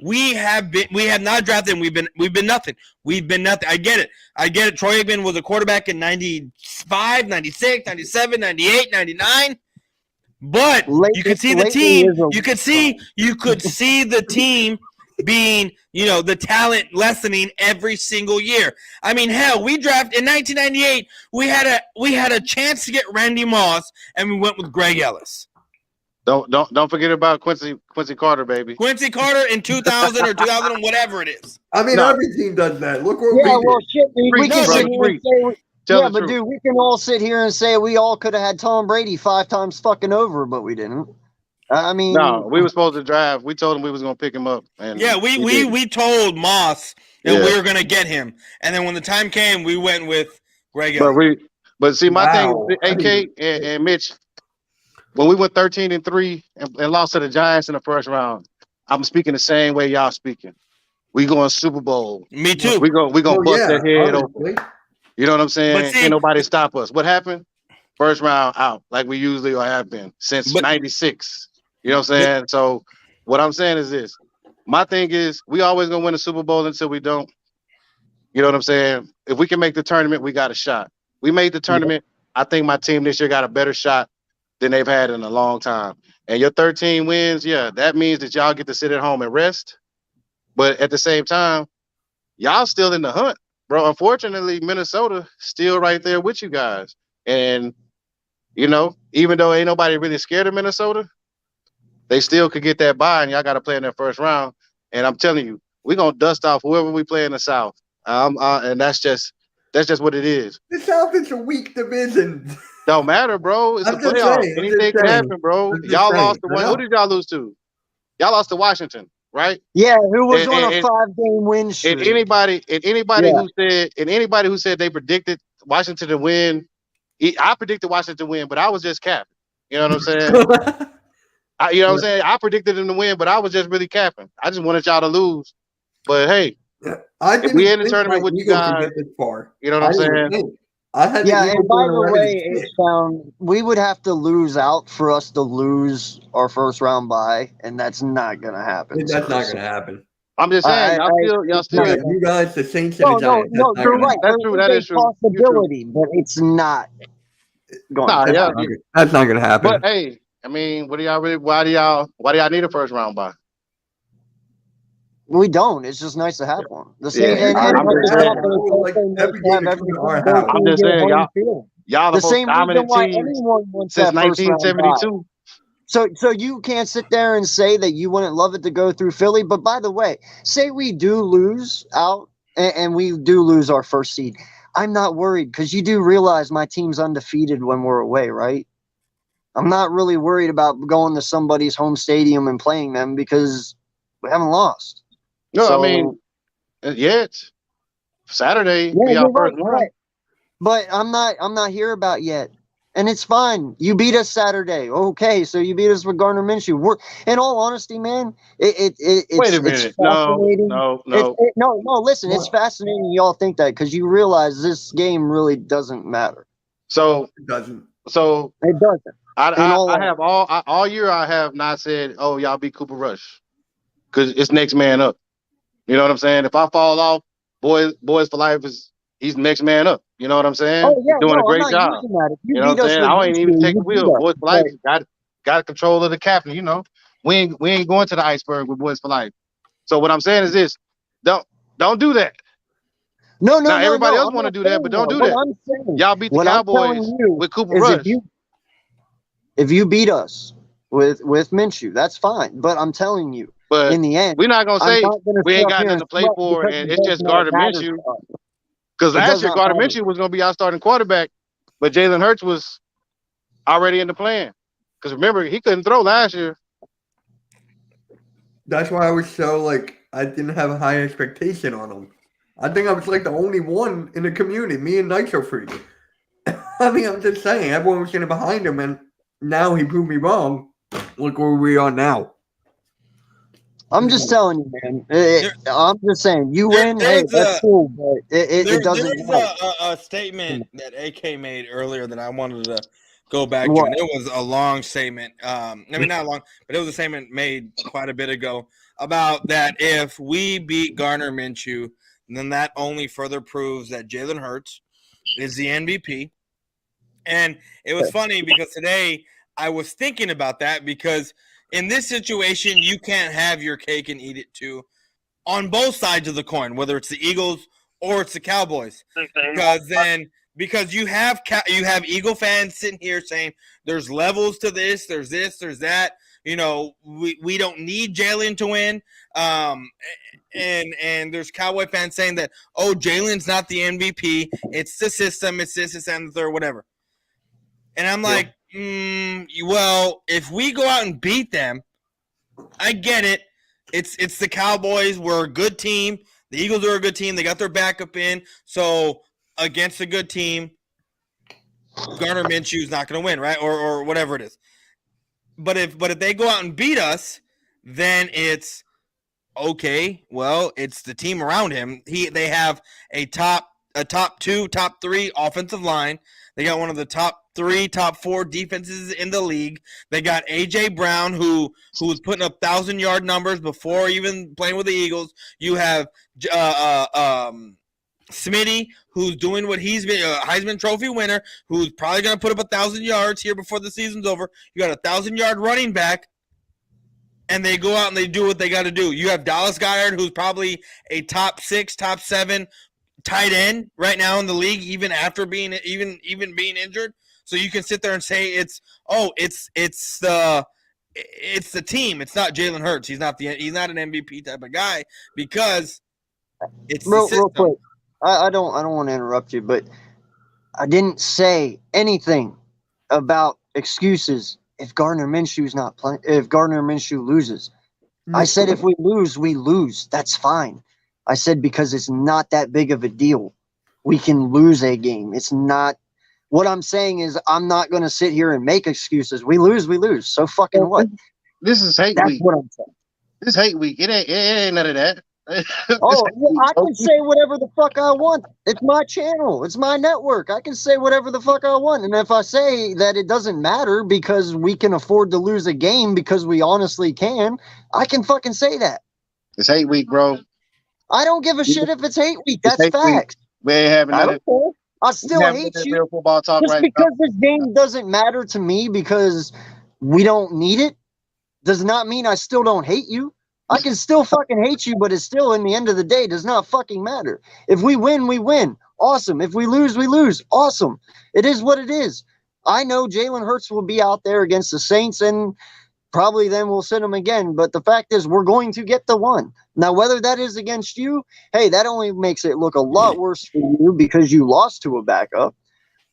We have not drafted, and we've been nothing. We've been nothing. I get it. Troy Aikman was a quarterback in 95, 96, 97, 98, 99. But you could see the team. You could see the team being, the talent lessening every single year. I mean, hell, we drafted in 1998. We had a chance to get Randy Moss, and we went with Greg Ellis. Don't forget about Quincy Carter, baby. Quincy Carter in 2000 or 2000, whatever it is. I mean, every team does that. Look what we did. Well, shit, dude, we can sit here and say. But dude, we can all sit here and say we all could have had Tom Brady 5 times fucking over, but we didn't. I mean, no, we were supposed to draft. We told him we was going to pick him up. And we told Moss that we were going to get him, and then when the time came, we went with Greg Ellis. But see, my thing, AK and Mitch, when we went 13-3 and lost to the Giants in the first round, I'm speaking the same way y'all speaking. We going Super Bowl. Me too. We gonna bust their head open. You know what I'm saying? Can't nobody stop us. What happened? First round out, like we usually have been since '96. You know what I'm saying? So what I'm saying is this. My thing is we always gonna win a Super Bowl until we don't. You know what I'm saying? If we can make the tournament, we got a shot. We made the tournament. I think my team this year got a better shot than they've had in a long time. And your 13 wins, that means that y'all get to sit at home and rest. But at the same time, y'all still in the hunt. Bro, unfortunately, Minnesota still right there with you guys. And, even though ain't nobody really scared of Minnesota, they still could get that bye, and y'all got to play in that first round. And I'm telling you, we're going to dust off whoever we play in the South. And that's just what it is. The South is a weak division. Don't matter, bro. It's a playoff. Anything can happen, bro. Y'all lost to one. Who did y'all lose to? Y'all lost to Washington. Right? Yeah, who was on a 5-game win streak? And anybody who said they predicted Washington to win, I predicted Washington to win, but I was just capping. You know what I'm saying? I predicted them to win, but I was just really capping. I just wanted y'all to lose. But hey, if we in the tournament with you guys, you know what I'm saying? And by the way, we would have to lose out for us to lose our first round bye, and that's not going to happen. That's not going to happen. I'm just saying, y'all still. You guys, the Saints and the Giants. No, you're right. That's true. That is true. Possibility, but it's not going. That's not going to happen. But hey, I mean, what do y'all really? Why do y'all need a first round bye? We don't. It's just nice to have one. I'm just saying, y'all the most dominant team since 1972. So you can't sit there and say that you wouldn't love it to go through Philly. But by the way, say we do lose out and we do lose our first seed. I'm not worried because you do realize my team's undefeated when we're away, right? I'm not really worried about going to somebody's home stadium and playing them because we haven't lost. No, so, I mean, it's Saturday. Yeah, our first one. Right. But I'm not here about yet. And it's fine. You beat us Saturday. Okay, so you beat us with Gardner Minshew. In all honesty, man, it's wait a minute. No. Listen, it's fascinating y'all think that because you realize this game really doesn't matter. So it doesn't. So it doesn't. I have all year. I have not said, "Oh, y'all beat Cooper Rush," because it's next man up. You know what I'm saying? If I fall off, boys for life he's next man up. You know what I'm saying? Oh, yeah, doing a great job. You know what I'm saying? I ain't even take the wheel. Boys for life got control of the captain. You know, we ain't going to the iceberg with boys for life. So what I'm saying is this: don't do that. No. Everybody else want to do that, but don't do that. Y'all beat the Cowboys with Cooper Rush. If you beat us with Minshew, that's fine. But I'm telling you, but in the end, we're not gonna say we ain't got nothing to play for, and it's just Gardner Minshew. Because last year Gardner Minshew was gonna be our starting quarterback, but Jalen Hurts was already in the plan. Because remember, he couldn't throw last year. That's why I was so I didn't have a high expectation on him. I think I was the only one in the community, me and Nitro Freak. I mean, I'm just saying, everyone was getting behind him, and now he proved me wrong. Look where we are now. I'm just telling you, man. I'm just saying, you win, hey, that's cool, but it doesn't matter. There's a statement that AK made earlier that I wanted to go back to, What? and it was a long statement. I mean, not long, but it was a statement made quite a bit ago about that if we beat Gardner Minshew, then that only further proves that Jalen Hurts is the MVP. And it was funny because today I was thinking about that because in this situation, you can't have your cake and eat it too on both sides of the coin, whether it's the Eagles or it's the Cowboys. Because you have Eagle fans sitting here saying there's levels to this, there's that. You know, we don't need Jalen to win. And there's Cowboy fans saying that, oh, Jalen's not the MVP. It's the system. It's this, and the third, whatever. And I'm like, well, if we go out and beat them, I get it. It's the Cowboys. We're a good team. The Eagles are a good team. They got their backup in. So against a good team, Gardner Minshew's not going to win, right? Or whatever it is. But if they go out and beat us, then it's okay. Well, it's the team around him. They have a top 2, top 3 offensive line. They got one of the top 3, top 4 defenses in the league. They got A.J. Brown, who was putting up 1,000-yard numbers before even playing with the Eagles. You have Smitty, who's doing what he's been, a Heisman Trophy winner, who's probably going to put up 1,000 yards here before the season's over. You got a 1,000-yard running back, and they go out and they do what they got to do. You have Dallas Goedert, who's probably a top 6, top 7 tight end right now in the league, even after being being injured. So you can sit there and say it's the team. It's not Jalen Hurts. He's not an MVP type of guy because it's the system. Real quick. I don't want to interrupt you, but I didn't say anything about excuses if Gardner Minshew's not playing. If Gardner Minshew loses, I said if we lose, we lose. That's fine. I said because it's not that big of a deal. We can lose a game. It's not. What I'm saying is I'm not going to sit here and make excuses. We lose, we lose. So fucking what? This is hate That's week. what I'm saying. This hate week. It ain't none of that. Oh, yeah, I can say whatever the fuck I want. It's my channel. It's my network. I can say whatever the fuck I want. And if I say that it doesn't matter because we can afford to lose a game because we honestly can, I can fucking say that. It's hate week, bro. I don't give a shit if it's hate week. That's facts. We ain't having I none of don't care. I still hate you. real football talk Just right because now. this game doesn't matter to me because we don't need it does not mean I still don't hate you. I can still fucking hate you, but it's still, in the end of the day, does not fucking matter. If we win, we win. Awesome. If we lose, we lose. Awesome. It is what it is. I know Jalen Hurts will be out there against the Saints, and probably then we'll send him again. But the fact is, we're going to get the one. Now, whether that is against you, hey, that only makes it look a lot worse for you because you lost to a backup.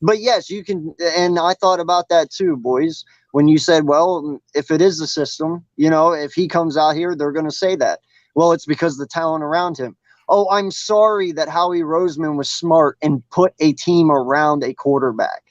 But yes, you can, and I thought about that too, boys. When you said, well, if it is the system, if he comes out here, they're going to say that. Well, it's because the talent around him. Oh, I'm sorry that Howie Roseman was smart and put a team around a quarterback.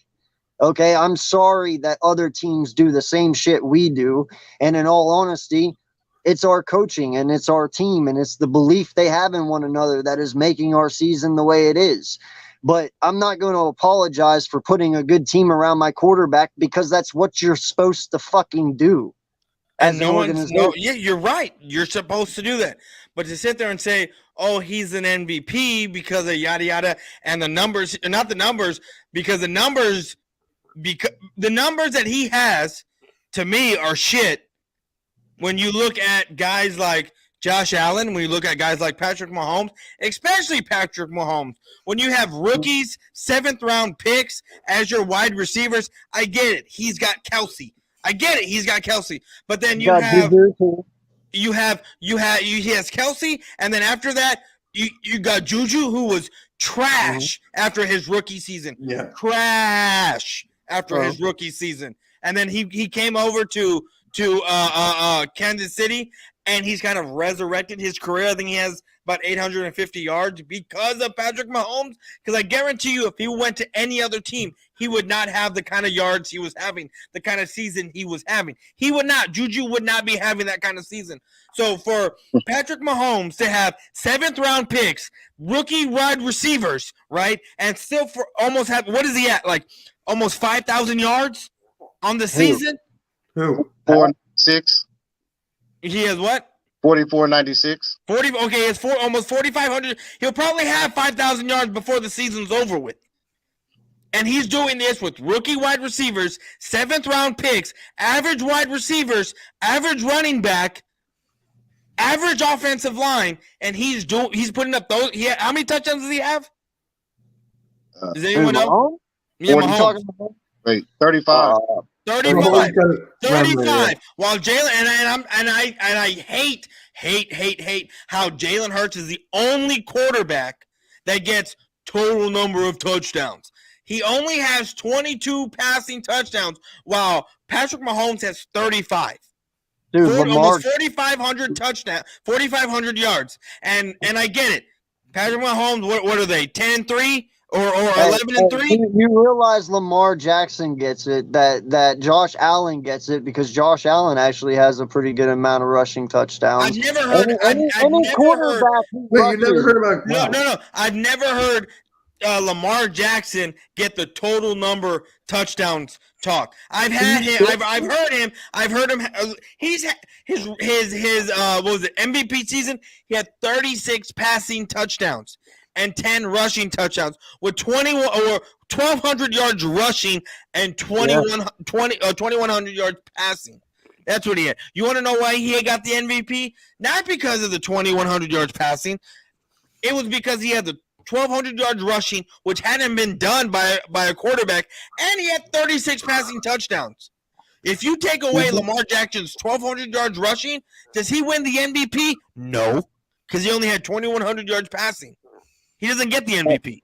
Okay, I'm sorry that other teams do the same shit we do. And in all honesty, it's our coaching and it's our team and it's the belief they have in one another that is making our season the way it is. But I'm not going to apologize for putting a good team around my quarterback because that's what you're supposed to fucking do. And yeah, you're right. You're supposed to do that. But to sit there and say, oh, he's an MVP because of yada yada, and the numbers, not the numbers, because the numbers that he has, to me, are shit. When you look at guys like Josh Allen, when you look at guys like Patrick Mahomes, especially Patrick Mahomes, when you have rookies, 7th-round picks as your wide receivers, I get it. He's got Kelsey. I get it. He's got Kelsey. But then he has Kelsey, and then after that, you got Juju, who was trash after his rookie season. Yeah. Trash after his rookie season. And then he came over to Kansas City and he's kind of resurrected his career. I think he has about 850 yards because of Patrick Mahomes. Because I guarantee you, if he went to any other team, he would not have the kind of yards he was having, the kind of season he was having. He would not. Juju would not be having that kind of season. So for Patrick Mahomes to have 7th-round picks, rookie wide receivers, right, and still for almost have, what is he at, like almost 5,000 yards on the season? Who? 496. He has what? 4496. 40. Okay, it's almost 4,500. He'll probably have 5,000 yards before the season's over with. And he's doing this with rookie wide receivers, 7th-round picks, average wide receivers, average running back, average offensive line, and he's putting up those. How many touchdowns does he have? Does anyone know? Yeah, Mahomes. Wait, 35. 35. 35. While Jalen and I hate how Jalen Hurts is the only quarterback that gets total number of touchdowns. He only has 22 passing touchdowns, while Patrick Mahomes has 35. Dude, Almost 4,500 touchdowns, 4,500 yards, and I get it. Patrick Mahomes, what are they? 10-3 or 11-3? You realize Lamar Jackson gets it, that Josh Allen gets it, because Josh Allen actually has a pretty good amount of rushing touchdowns. I've never heard. Wait, you never heard about? No. I've never heard Lamar Jackson get the total number touchdowns talk. I've heard him. He's his what was it, MVP season? He had 36 passing touchdowns and 10 rushing touchdowns with 1,200 yards rushing and 2,100 yards passing. That's what he had. You want to know why he got the MVP? Not because of the 2,100 yards passing. It was because he had the 1,200 yards rushing, which hadn't been done by a quarterback, and he had 36 passing touchdowns. If you take away Lamar Jackson's 1,200 yards rushing, does he win the MVP? No, because he only had 2,100 yards passing. He doesn't get the MVP.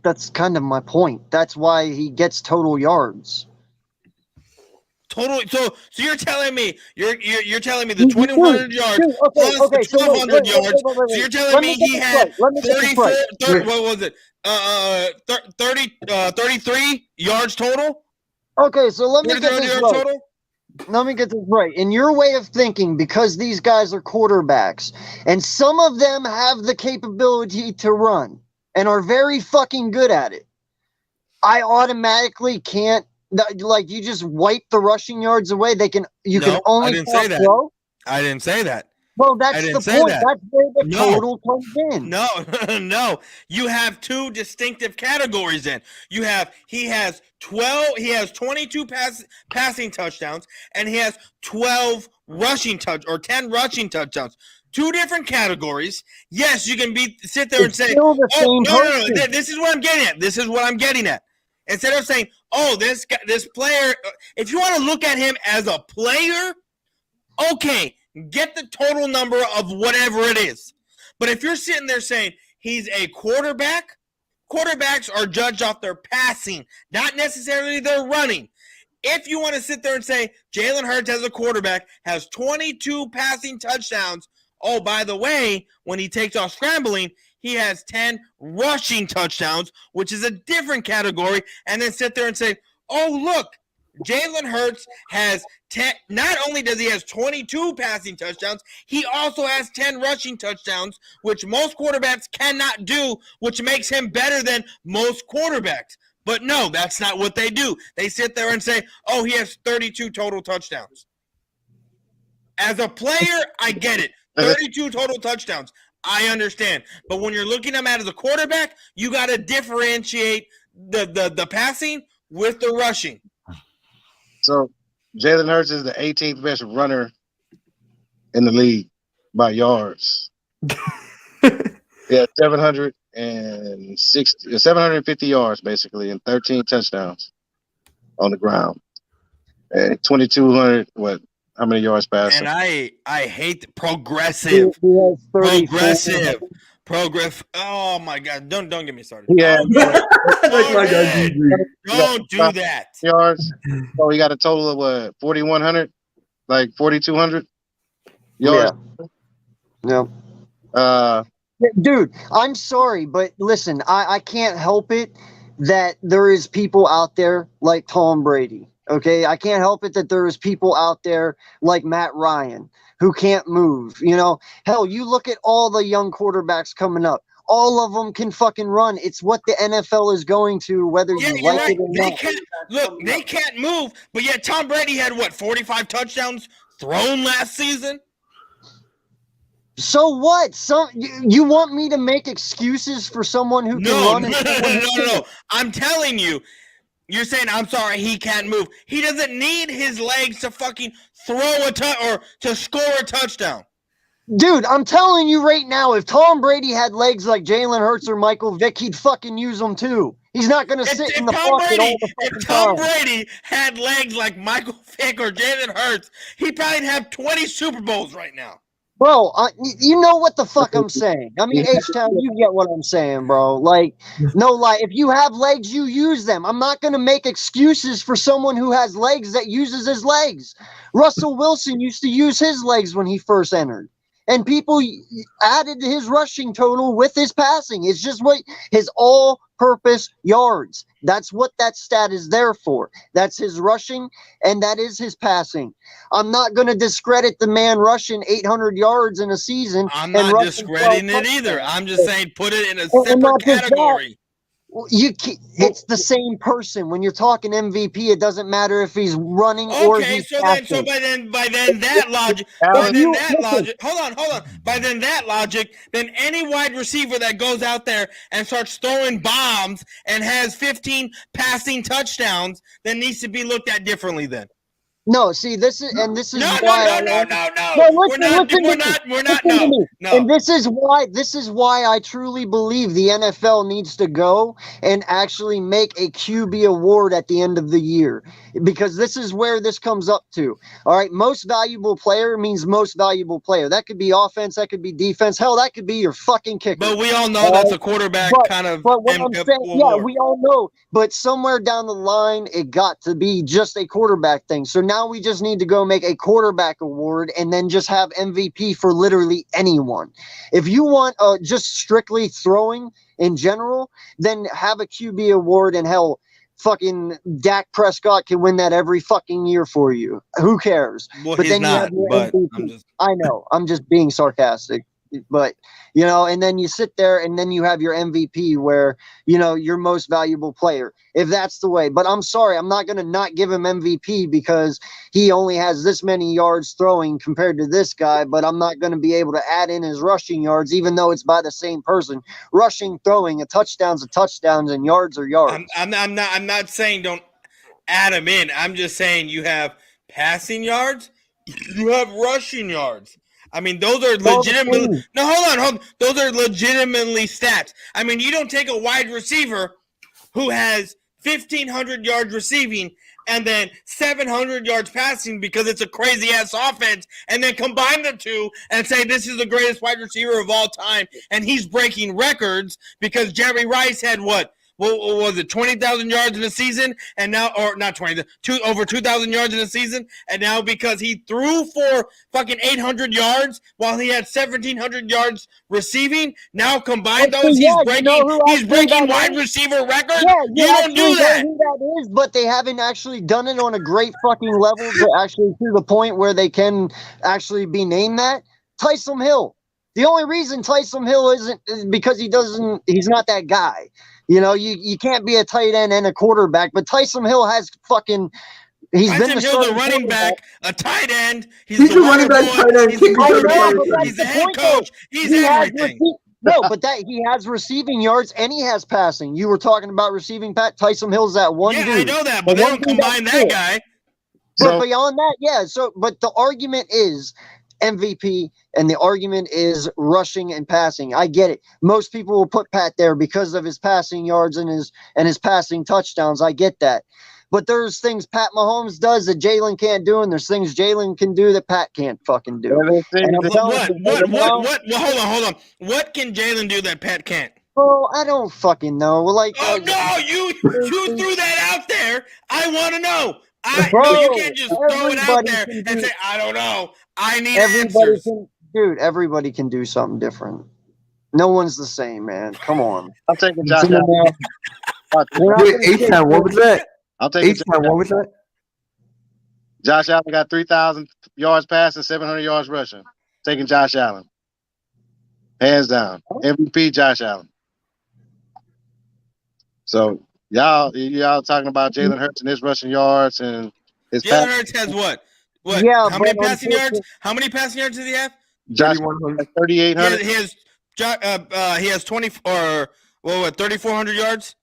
That's kind of my point. That's why he gets total yards. Total. So you're telling me you're telling me the 2,100 yards plus the 1,200 yards. So you're telling me he had 34. What was it? 33 yards total. Okay, so let me get this right. Total? Let me get this right. In your way of thinking, because these guys are quarterbacks, and some of them have the capability to run and are very fucking good at it, I automatically can't. Like, you just wipe the rushing yards away. Can only. I didn't say that. Throw? I didn't say that. Well, that's the point. That's where the total comes in. No. You have two distinctive categories in. He has 22 passing touchdowns, and he has 12 rushing 10 rushing touchdowns. Two different categories. Yes, you can sit there and say, no. This is what I'm getting at. Instead of saying, this player, if you want to look at him as a player, okay, get the total number of whatever it is. But if you're sitting there saying he's a quarterback, quarterbacks are judged off their passing, not necessarily their running. If you want to sit there and say Jalen Hurts as a quarterback has 22 passing touchdowns, oh, by the way, when he takes off scrambling, he has 10 rushing touchdowns, which is a different category, and then sit there and say, oh, look, Jalen Hurts has 10. Not only does he have 22 passing touchdowns, he also has 10 rushing touchdowns, which most quarterbacks cannot do, which makes him better than most quarterbacks. But no, that's not what they do. They sit there and say, oh, he has 32 total touchdowns. As a player, I get it. 32 total touchdowns. I understand. But when you're looking at him as a quarterback, you got to differentiate the passing with the rushing. So Jalen Hurts is the 18th best runner in the league by yards. Yeah, 750 yards basically, and 13 touchdowns on the ground. And 2,200, how many yards passing? And I hate progressive. Oh my God! Don't get me started. Yeah, don't do that. Yards. So he got a total of 4,100, like 4,200. Yards. Yeah. Dude, I'm sorry, but listen, I can't help it that there is people out there like Tom Brady. Okay, I can't help it that there is people out there like Matt Ryan who can't move. You know, hell, you look at all the young quarterbacks coming up. All of them can fucking run. It's what the NFL is going to, whether Yeah, you you're like right. it or They not. can't look. They can't move. But yet, Tom Brady had what 45 touchdowns thrown last season. So what? You want me to make excuses for someone who can run? No. I'm telling you. You're saying, I'm sorry, he can't move. He doesn't need his legs to fucking throw or to score a touchdown. Dude, I'm telling you right now, if Tom Brady had legs like Jalen Hurts or Michael Vick, he'd fucking use them too. He's not going to sit in the pocket all the fucking If Tom time. Brady had legs like Michael Vick or Jalen Hurts, he'd probably have 20 Super Bowls right now. Bro, you know what the fuck I'm saying. I mean, H-Town, you get what I'm saying, bro. Like, no lie. If you have legs, you use them. I'm not going to make excuses for someone who has legs that uses his legs. Russell Wilson used to use his legs when he first entered. And people added to his rushing total with his passing. It's just what his all-purpose yards. That's what that stat is there for. That's his rushing, and that is his passing. I'm not going to discredit the man rushing 800 yards in a season. I'm not discrediting it either. I'm just saying put it in a separate category. It's the same person. When you're talking MVP, it doesn't matter if he's running or he's passing. So by then that logic, hold on. By then that logic, then any wide receiver that goes out there and starts throwing bombs and has 15 passing touchdowns, then needs to be looked at differently then. No, see, this is why. No. We're not. No. And this is why I truly believe the NFL needs to go and actually make a QB award at the end of the year, because this is where this comes up to. All right, most valuable player means most valuable player. That could be offense, that could be defense. Hell, that could be your fucking kicker. But we all know that's a quarterback kind of. But what I'm saying, yeah, we all know. But somewhere down the line, it got to be just a quarterback thing. So now we just need to go make a quarterback award and then just have MVP for literally anyone. If you want just strictly throwing in general, then have a QB award, and hell, fucking Dak Prescott can win that every fucking year for you. Who cares? Well, but he's then not, you have your MVP. I know. I'm just being sarcastic. But, you know, and then you sit there and then you have your MVP where, you know, your most valuable player, if that's the way. But I'm sorry, I'm not going to not give him MVP because he only has this many yards throwing compared to this guy, but I'm not going to be able to add in his rushing yards, even though it's by the same person. Rushing, throwing, a touchdown's and yards are yards. I'm not saying don't add him in. I'm just saying you have passing yards, you have rushing yards. I mean, those are legitimately. No, hold on. Those are legitimately stats. I mean, you don't take a wide receiver who has 1,500 yards receiving and then 700 yards passing because it's a crazy ass offense, and then combine the two and say this is the greatest wide receiver of all time, and he's breaking records because Jerry Rice had what? What was it, 20,000 yards in a season, and now, or not 20, over 2,000 yards in a season, and now because he threw for fucking 800 yards while he had 1,700 yards receiving, now combine those, he's breaking wide receiver records. Yeah, you don't do that. Who that is, but they haven't actually done it on a great fucking level to actually to the point where they can actually be named that. Taysom Hill. The only reason Taysom Hill isn't is because he's not that guy. You know, you can't be a tight end and a quarterback, but Taysom Hill has fucking. He's been a running back, a tight end. He's a running back, tight end. He's the head coach. He's everything. No, but he has receiving yards and he has passing. You were talking about receiving, Pat. Taysom Hill's that one dude. Yeah, I know that, but they don't combine that guy. But beyond that, yeah. So, but the argument is MVP, and the argument is rushing and passing. I get it. Most people will put Pat there because of his passing yards and his passing touchdowns. I get that. But there's things Pat Mahomes does that Jalen can't do, and there's things Jalen can do that Pat can't fucking do. What? Hold on. What can Jalen do that Pat can't? Oh, I don't fucking know. Like, no, you threw that out there. I want to know. No, you can't just throw it out there and say, I don't know. I need Everybody answers. everybody can do something different. No one's the same, man. Come on. I'm taking Josh Allen. Wait, H-Town, what was that? I'm taking H-Town, what was that? Josh Allen got 3,000 yards passing, 700 yards rushing. Taking Josh Allen. Hands down. MVP Josh Allen. So y'all talking about Jalen Hurts and his rushing yards and his Jalen Hurts has what? What? Yeah, How many but passing yards? How many passing yards does he have? Josh 3,100. 3,800. He has 20 or what? 3,400 yards.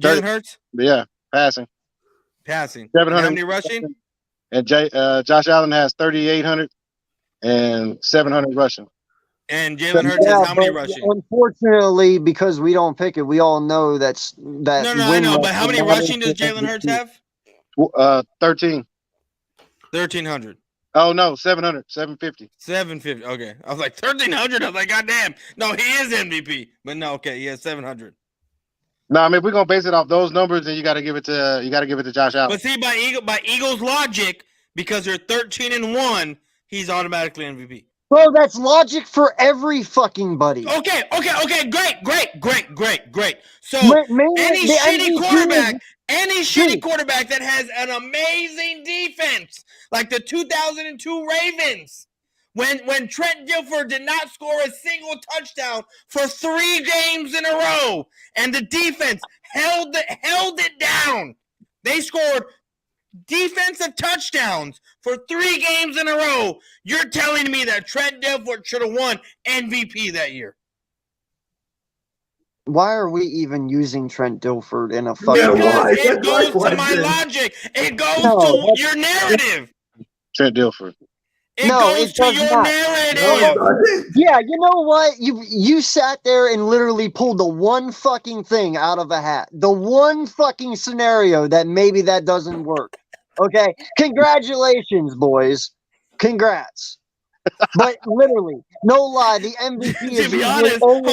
Jalen Hurts Yeah, passing. passing. 700. And how many rushing? And Josh Allen has 3,800 and 700 rushing. And Jalen Hurts has how many but rushing? Unfortunately, because we don't pick it, we all know that. No, I know, but how many rushing does Jalen Hurts have? 13. 1,300. Oh no, 700, 750. 750. Okay, I was like 1,300. I was like, goddamn. No, he is MVP, but no, okay, he has 700. No, I mean if we're gonna base it off those numbers, then you got to give it to Josh Allen. But see, by Eagles logic, because they're 13-1, he's automatically MVP. Bro, that's logic for every fucking buddy. Okay, great. So any the shitty MVP quarterback that has an amazing defense, like the 2002 Ravens, when Trent Dilfer did not score a single touchdown for 3 games in a row, and the defense held it down. They scored defensive touchdowns for 3 games in a row. You're telling me that Trent Dilfer should have won MVP that year? Why are we even using Trent Dilfer in a fucking? Because it goes to my logic. It goes to your narrative. Trent Dilfer. It goes to your narrative. Yeah, you know what? You sat there and literally pulled the one fucking thing out of a hat. The one fucking scenario that maybe that doesn't work. Okay? Congratulations, boys. Congrats. But literally, no lie, the MVP is To be honest, hold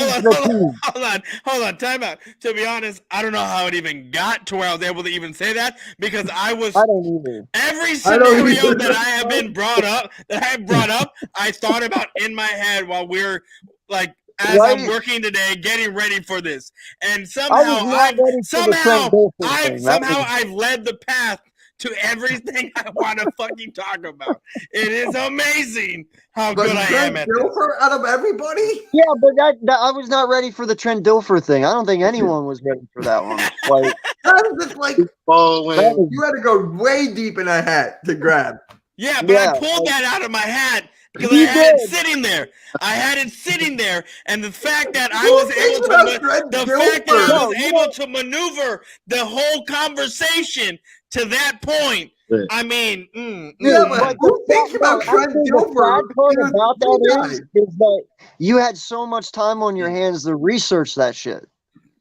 on, time out. To be honest, I don't know how it even got to where I was able to even say that, because I don't either. Every scenario that I have brought up, I thought about in my head while we're like, as I'm working today, getting ready for this, and somehow I've led the path to everything I want to fucking talk about. It is amazing how good I am at this. Out of everybody? Yeah, but that I was not ready for the Trent Dilfer thing. I don't think anyone was ready for that one. Like, you had to go way deep in a hat to grab. Yeah, but I pulled that out of my hat because I had it sitting there. And the fact that I was able to maneuver the whole conversation to that point. I mean, but who thinks about Trent Dilfer? The part about that is that you had so much time on your hands to research that shit.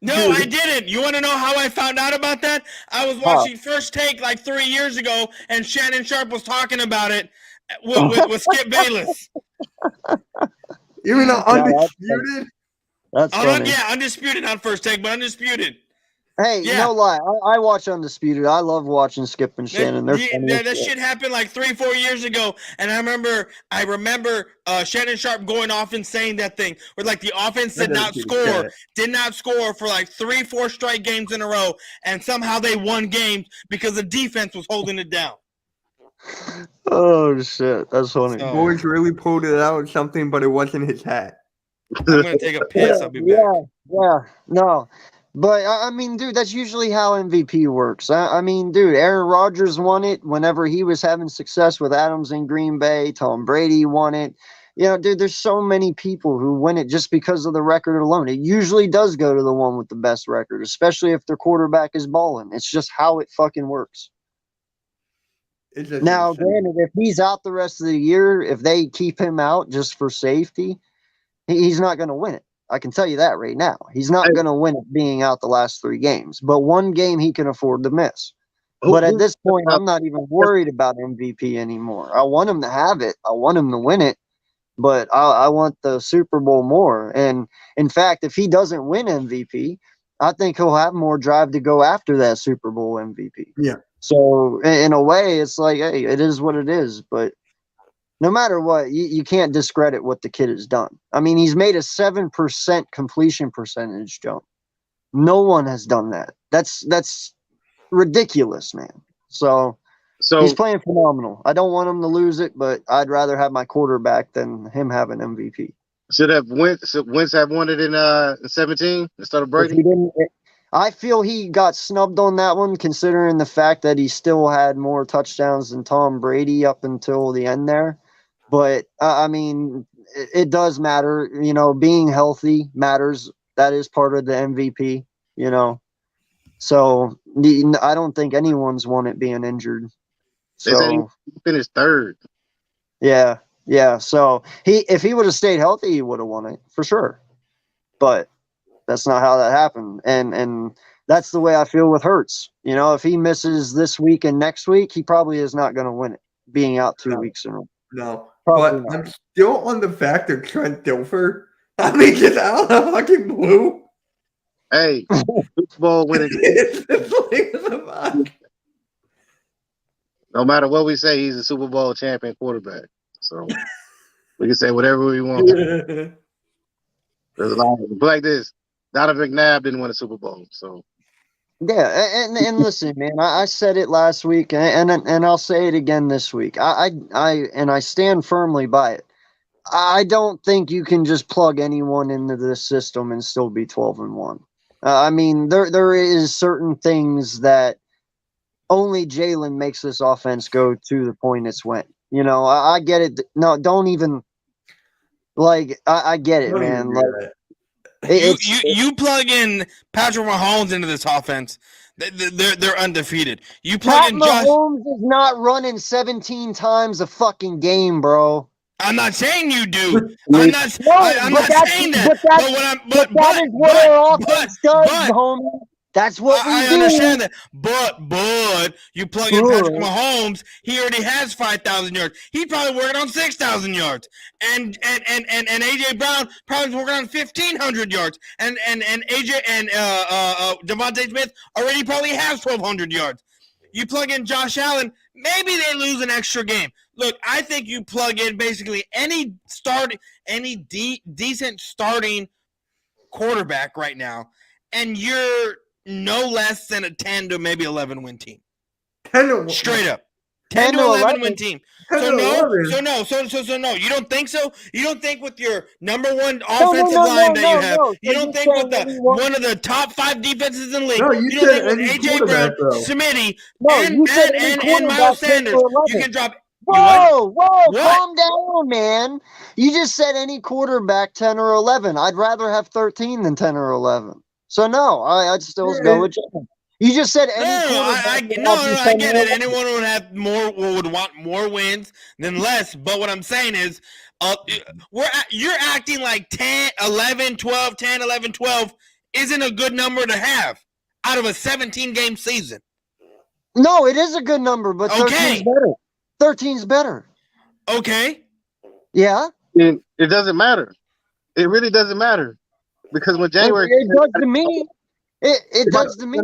No, I didn't. You want to know how I found out about that? I was watching First Take like 3 years ago, and Shannon Sharp was talking about it with Skip Bayless. You mean Undisputed? That's funny. Yeah, Undisputed, not First Take, but Undisputed. Hey, no lie. I watch Undisputed. I love watching Skip and Shannon. That shit happened like 3-4 years ago, and I remember Shannon Sharp going off and saying that thing where like the offense did not score for like 3-4 straight games in a row, and somehow they won games because the defense was holding it down. Oh shit, that's funny. Boys really pulled it out or something, but it wasn't his hat. I'm gonna take a piss. I'll be back. Yeah, no. But, I mean, dude, that's usually how MVP works. I mean, dude, Aaron Rodgers won it whenever he was having success with Adams in Green Bay. Tom Brady won it. You know, dude, there's so many people who win it just because of the record alone. It usually does go to the one with the best record, especially if their quarterback is balling. It's just how it fucking works. Now, granted, if he's out the rest of the year, if they keep him out just for safety, he's not going to win it. I can tell you that right now. He's not going to win it being out the last 3 games. But one game he can afford to miss. But at this point, I'm not even worried about MVP anymore. I want him to have it. I want him to win it. But I want the Super Bowl more. And, in fact, if he doesn't win MVP, I think he'll have more drive to go after that Super Bowl MVP. Yeah. So, in a way, it's like, hey, it is what it is. But no matter what, you can't discredit what the kid has done. I mean, he's made a 7% completion percentage jump. No one has done that. That's ridiculous, man. So he's playing phenomenal. I don't want him to lose it, but I'd rather have my quarterback than him have an MVP. Should have Wentz have won it in 17 instead of Brady? I feel he got snubbed on that one, considering the fact that he still had more touchdowns than Tom Brady up until the end there. But I mean, it does matter. You know, being healthy matters. That is part of the MVP. You know, so I don't think anyone's won it being injured. They say he finished third. Yeah. So if he would have stayed healthy, he would have won it for sure. But that's not how that happened. And that's the way I feel with Hurts. You know, if he misses this week and next week, he probably is not going to win it, being out 2 weeks in a row. No. Probably but not. I'm still on the fact of Trent Dilfer. I mean, get out of fucking blue. Hey, Super Bowl winning. No matter what we say, he's a Super Bowl champion quarterback. So we can say whatever we want. There's a lot of like this. Donovan McNabb didn't win a Super Bowl, so yeah. And listen, man, I said it last week, and I'll say it again this week. I stand firmly by it. I don't think you can just plug anyone into this system and still be 12-1. I mean, there is certain things that only Jalen makes this offense go to the point it's went. You know, I get it. No, don't even like. I get it, man. Like, you plug in Patrick Mahomes into this offense, they're undefeated. You plug in Josh Mahomes is not running 17 times a fucking game, bro. I'm not saying you do. I'm not saying that. But that is what our offense does, homie. That's what we do. I understand that. But you plug in Patrick Mahomes, he already has 5,000 yards. He's probably working on 6,000 yards. And AJ Brown probably working on 1,500 yards. And AJ and Devontae Smith already probably has 1,200 yards. You plug in Josh Allen, maybe they lose an extra game. Look, I think you plug in basically any decent starting quarterback right now, and you're no less than a 10 to maybe 11 win team. Straight up. 10 to 11 win team. So no. You don't think so? You don't think with your number one offensive line that you have, you don't think with one of the top 5 defenses in the league, you don't think with AJ Brown, Smitty, and Miles Sanders, you can drop. Whoa, calm down, man. You just said any quarterback 10 or 11. I'd rather have 13 than 10 or 11. So no, I'd still go with Jalen. You just said any quarterback. I get it. Anyone would want more wins than less. But what I'm saying is, you're acting like 10, 11, 12, 10, 11, 12 isn't a good number to have out of a 17-game season. No, it is a good number, but 13's better. 13's better. Okay. Yeah. It doesn't matter. It really doesn't matter. Because when January... It does to me. It does to me.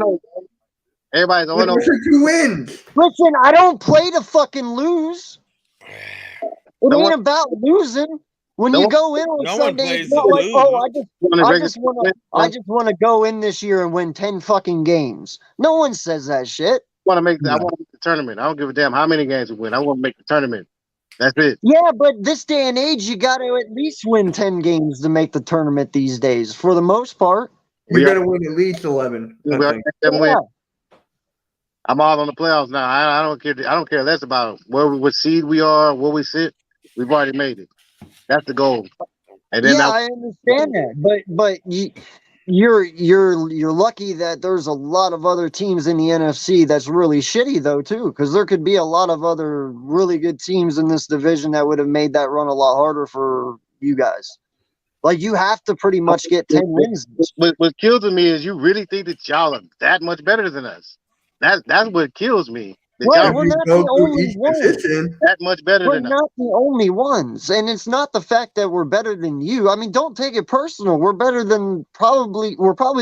Everybody's on. You win. Listen, I don't play to fucking lose. It ain't about losing. When you go in on Sunday, it's not like, I just want to go in this year and win 10 fucking games. No one says that shit. I want to make the tournament. I don't give a damn how many games we win. I want to make the tournament. That's it. Yeah, but this day and age, you got to at least win 10 games to make the tournament these days. For the most part, you got to win at least 11. Yeah. I'm all on the playoffs now. I don't care. I don't care less about what seed we are, where we sit. We've already made it. That's the goal. And then I understand that, but you're lucky that there's a lot of other teams in the NFC that's really shitty though too, because there could be a lot of other really good teams in this division that would have made that run a lot harder for you guys. Like, you have to pretty much get 10 wins. What kills me is you really think that y'all are that much better than us. That's what kills me. We're not the only ones. That much better than us. We're not the only ones. And it's not the fact that we're better than you. I mean, don't take it personal. We're probably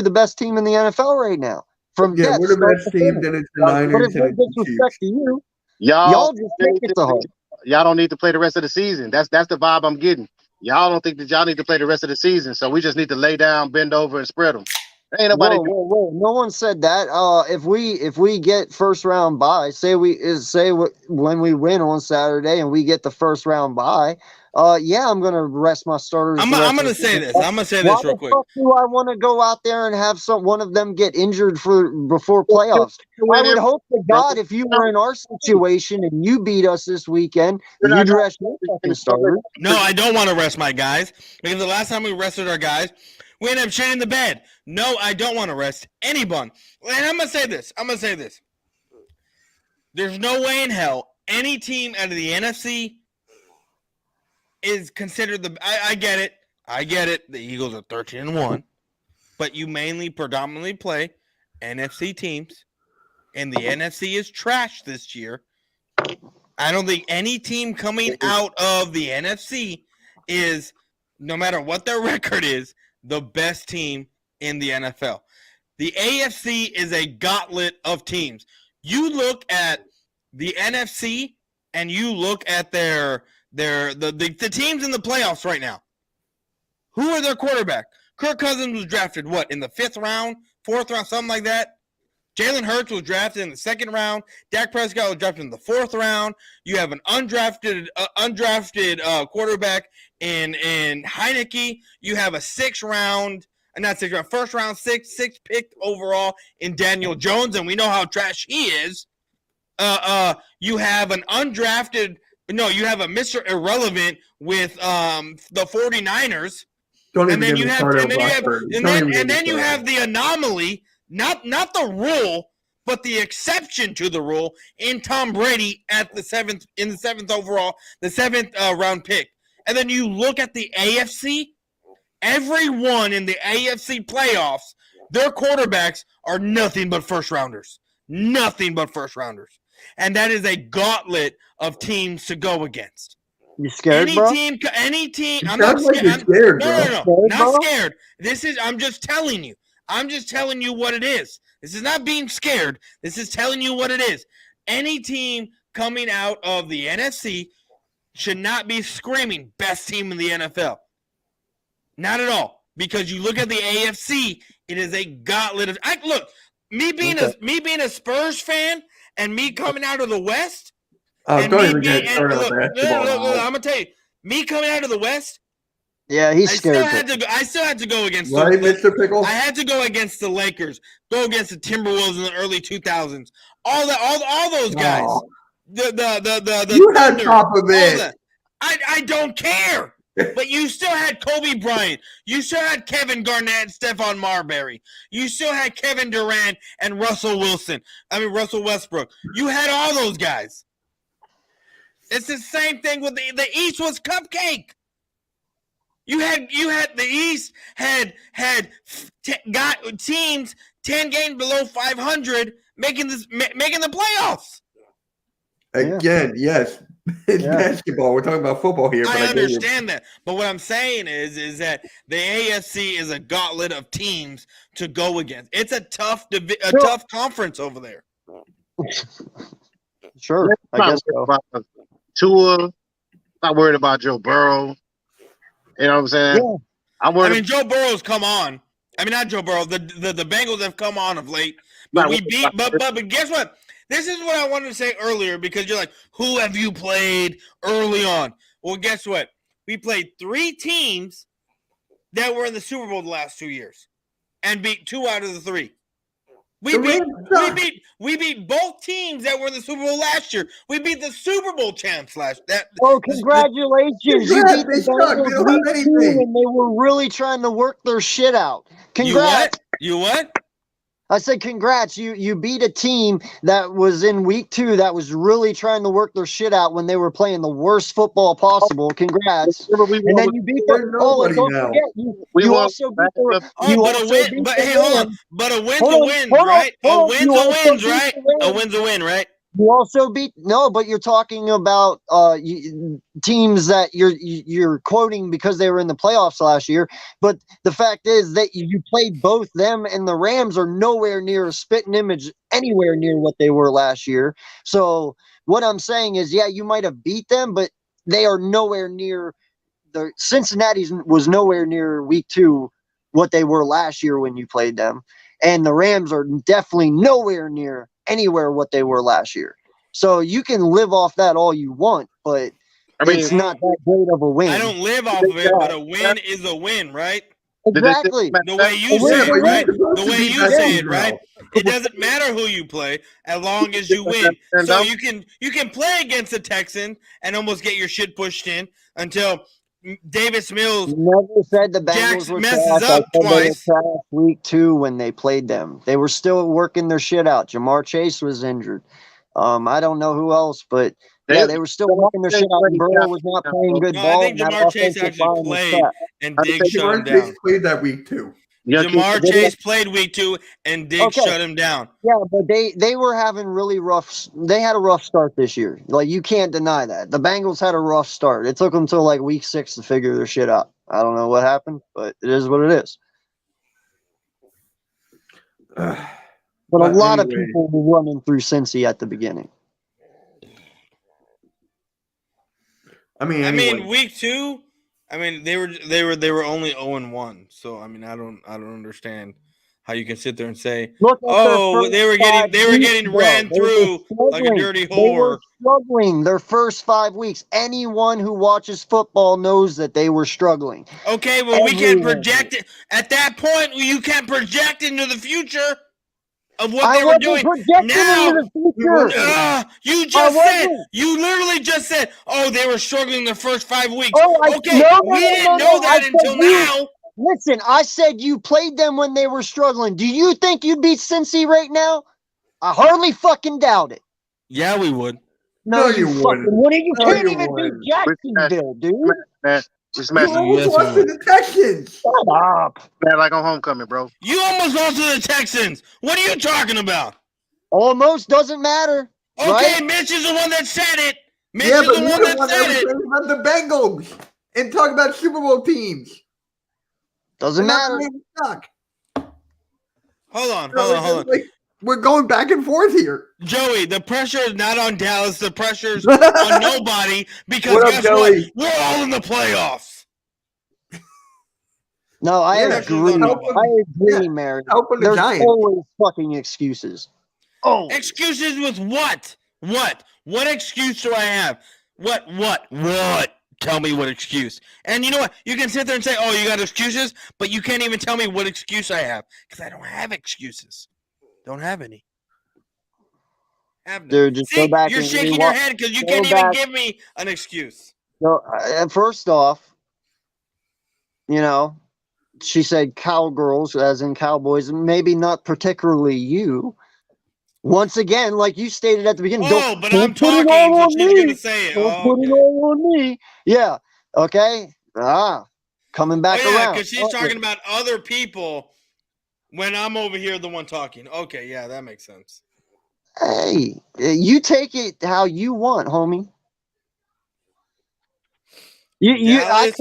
the best team in the NFL right now. We're the best team, then it's the Niners. But it's no disrespect to you. Y'all just take it to heart. y'all don't need to play the rest of the season. That's the vibe I'm getting. Y'all don't think that y'all need to play the rest of the season, so we just need to lay down, bend over, and spread them. Ain't nobody. Whoa! No one said that. If we get first round bye, when we win on Saturday and we get the first round bye, yeah, I'm gonna rest my starters. I'm gonna say this. I'm gonna say this real quick. Why the fuck do I want to go out there and have one of them get injured before playoffs? I would hope to God if you were in our situation and you beat us this weekend, you'd rest your fucking starters. No, I don't want to rest my guys because the last time we rested our guys, we ended up shitting the bed. No, I don't want to rest anyone. And I'm gonna say this. There's no way in hell any team out of the NFC is considered the. I get it. The Eagles are 13-1, but you predominantly play NFC teams, and the NFC is trash this year. I don't think any team coming out of the NFC is, no matter what their record is, the best team in the NFL. The AFC is a gauntlet of teams. You look at the NFC and you look at the teams in the playoffs right now. Who are their quarterback? Kirk Cousins was drafted, in the 5th round, 4th round, something like that? Jalen Hurts was drafted in the 2nd round. Dak Prescott was drafted in the 4th round. You have an undrafted quarterback in Heineke. You have a 1st round, 6th pick overall in Daniel Jones, and we know how trash he is. You have an undrafted – no, you have a Mr. Irrelevant with the 49ers. And then you have the anomaly, not the rule, but the exception to the rule in Tom Brady at the 7th overall, the 7th round pick. And then you look at the AFC, everyone in the AFC playoffs, their quarterbacks are nothing but first rounders. Nothing but first rounders. And that is a gauntlet of teams to go against. You scared, any bro? Team. I'm not scared. No, not scared. I'm just telling you. I'm just telling you what it is. This is not being scared. This is telling you what it is. Any team coming out of the NFC should not be screaming best team in the NFL. Not at all. Because you look at the AFC, it is a gauntlet of. Me being a Spurs fan and me coming out of the West. Don't even get started on basketball. Look, I'm gonna tell you, me coming out of the West. Yeah, he's scared. I still had to go against. Right, Mr. Pickle? I had to go against the Lakers, go against the Timberwolves in the early 2000s. All those guys. Oh. The you had Thunder, top of it. I don't care. But you still had Kobe Bryant. You still had Kevin Garnett, Stephon Marbury. You still had Kevin Durant and Russell Westbrook. You had all those guys. It's the same thing with the East was cupcake. You had the East got teams 10 games below 500 making the playoffs. Again, yes. It's basketball. We're talking about football here. I understand that. But what I'm saying is that the AFC is a gauntlet of teams to go against. It's a tough conference over there. Sure. I guess so. Tua, not worried about Joe Burrow. You know what I'm saying? Yeah. I'm worried. I mean, Joe Burrow's come on. I mean, not Joe Burrow. The Bengals have come on of late. But but guess what? This is what I wanted to say earlier because you're like, who have you played early on? Well, guess what? We played 3 teams that were in the Super Bowl the last 2 years and beat 2 out of the 3. We beat both teams that were in the Super Bowl last year. We beat the Super Bowl champs last. Congratulations! You beat the Bengals week 2, and they were really trying to work their shit out. Congrats! You what? I said congrats. You beat a team that was in week 2 that was really trying to work their shit out when they were playing the worst football possible. Congrats! And then you beat them. Oh, and don't forget, you also beat the. But a win's a win, right? A win's a win, right? A win's a win, right? You also beat but you're talking about teams that you're quoting because they were in the playoffs last year. But the fact is that you played both them and the Rams are nowhere near a spitting image anywhere near what they were last year. So what I'm saying is, yeah, you might have beat them, but they are nowhere near Cincinnati's was nowhere near week 2 what they were last year when you played them. And the Rams are definitely nowhere near anywhere what they were last year. So you can live off that all you want, but it's not that great of a win. I don't live off of it, but a win is a win, right? Exactly. The way you say it, right? The way you say it, right? It doesn't matter who you play as long as you win. So you can play against the Texans and almost get your shit pushed in until Davis Mills never said the Bengals were messes trash. up twice. They were trash week 2 when they played them. They were still working their shit out. Jamar Chase was injured. I don't know who else, but yeah, they were still working their shit out. And Burrow was not playing good ball. I think Jamar Chase actually played, and Diggs shut him down. Chase played that week too. Jamar Chase played week 2, and Diggs shut him down. Yeah, but they were having really rough. They had a rough start this year. Like, you can't deny that. The Bengals had a rough start. It took them till like week 6 to figure their shit out. I don't know what happened, but it is what it is. But a lot of people were running through Cincy at the beginning. I mean, week 2. I mean, they were only 0-1. So I mean, I don't understand how you can sit there and say, "Oh, they were getting ran through like a dirty whore." They were struggling their first 5 weeks. Anyone who watches football knows that they were struggling. Okay, well, we can't project it at that point. You can't project into the future of what they were doing. Now, you literally just said, "Oh, they were struggling the first 5 weeks." We didn't know that until now. Listen, I said you played them when they were struggling. Do you think you'd beat Cincy right now? I hardly fucking doubt it. Yeah, we would. No, you wouldn't. You can't even beat Jacksonville, dude. It's You almost lost to the Texans. Shut up. Man, like on homecoming, bro. You almost lost to the Texans. What are you talking about? Almost doesn't matter. Okay, right? Mitch is the one that said it. Mitch Yeah, is but the you're one that said it. About the Bengals and talk about Super Bowl teams. Doesn't matter. Hold on. Like, we're going back and forth here. Joey, the pressure is not on Dallas. The pressure is on nobody because guess what? We're all in the playoffs. No, I agree. I agree, Mary. There's always fucking excuses. Oh, excuses with what? What excuse do I have? What? Tell me what excuse. And you know what? You can sit there and say, "Oh, you got excuses," but you can't even tell me what excuse I have because I don't have excuses. Don't have any. Dude, just go back. You're shaking your head because you can't even give me an excuse. No, first off, she said cowgirls, as in Cowboys, maybe not particularly you. Once again, like you stated at the beginning, but I'm talking, so she's going to say it. Don't put it all on me. Yeah, okay. Coming back around. Because she's talking about other people when I'm over here the one talking. Okay, yeah, that makes sense. Hey, you take it how you want, homie. I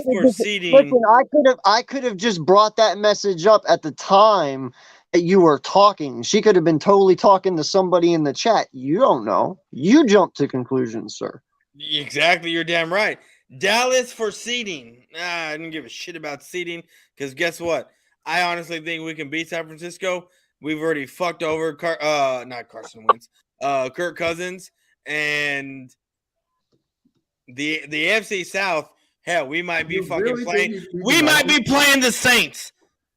could have just brought that message up at the time that you were talking. She could have been totally talking to somebody in the chat. You don't know. You jump to conclusions, sir. Exactly. You're damn right. Dallas for seeding. I didn't give a shit about seeding because guess what? I honestly think we can beat San Francisco. We've already fucked over not Carson Wentz, Kirk Cousins, and the AFC South. Hell, we might be playing. We might be playing the Saints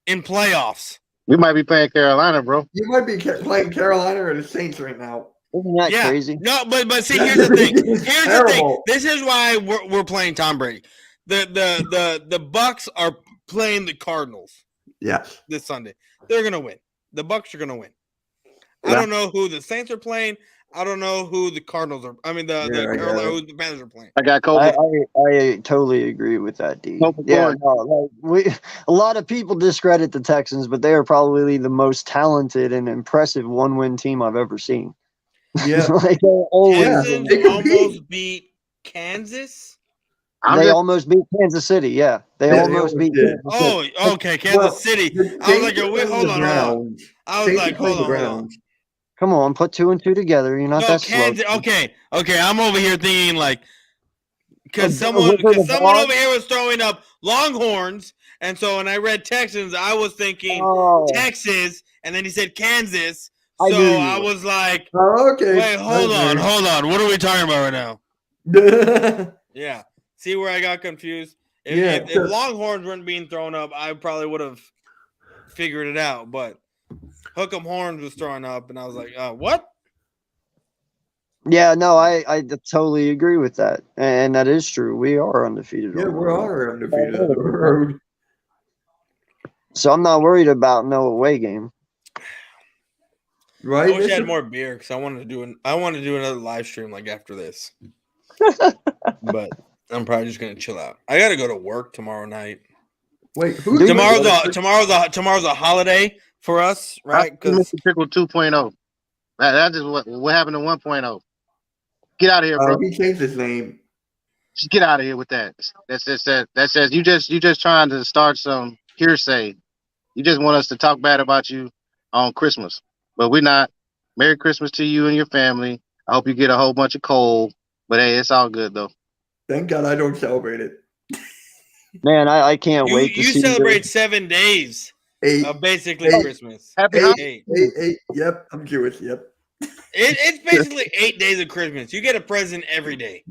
in playoffs. We might be playing Carolina, bro. You might be playing Carolina or the Saints right now. Isn't that crazy? No, but see, here's the thing. This is why we're playing Tom Brady. The Bucks are playing the Cardinals. Yes. This Sunday, they're gonna win. The Bucks are gonna win. I don't know who the Saints are playing. I don't know who the Cardinals are. I mean, who the Panthers are playing. I got Kobe. I totally agree with that, D. A lot of people discredit the Texans, but they are probably the most talented and impressive one-win team I've ever seen. Yeah, Texans almost beat Kansas. They almost beat Kansas City. Yeah, they almost beat. Okay, Kansas City. I was like, wait, hold on. I was like, hold on. Come on, put 2 and 2 together. You're not No, that slow. Kansas. Okay. I'm over here thinking like because Was someone it the over here was throwing up Longhorns, and so when I read Texans, I was thinking Oh, Texas, and then he said Kansas, I so knew you I would. was like, Oh, okay. wait, hold on. What are we talking about right now? Yeah. Yeah, see where I got confused. Yeah, If Longhorns weren't being thrown up, I probably would have figured it out, but Hook'em Horns was thrown up, and I was like, what? Yeah, no, I totally agree with that, and that is true. We are undefeated. Yeah, on the we road. are undefeated on the road. So I'm not worried about no away game. Right? I wish I had more beer because I wanted to do another live stream like after this. But I'm probably just gonna chill out. I gotta go to work tomorrow night. Wait, tomorrow's a holiday for us, right? Because Mr. Pickle 2.0. That's just what happened to 1.0. Get out of here, bro. he changed his name. Just get out of here with that. That's just that. That says you just trying to start some hearsay. You just want us to talk bad about you on Christmas, but we're not. Merry Christmas to you and your family. I hope you get a whole bunch of coal, but hey, it's all good though. Thank God I don't celebrate it. Man, I can't wait to you see. celebrate 7 days 8. of basically Eight. Christmas. Happy 8, holidays. 8, 8. Yep, I'm Jewish. Yep. It's basically 8 days of Christmas. You get a present every day.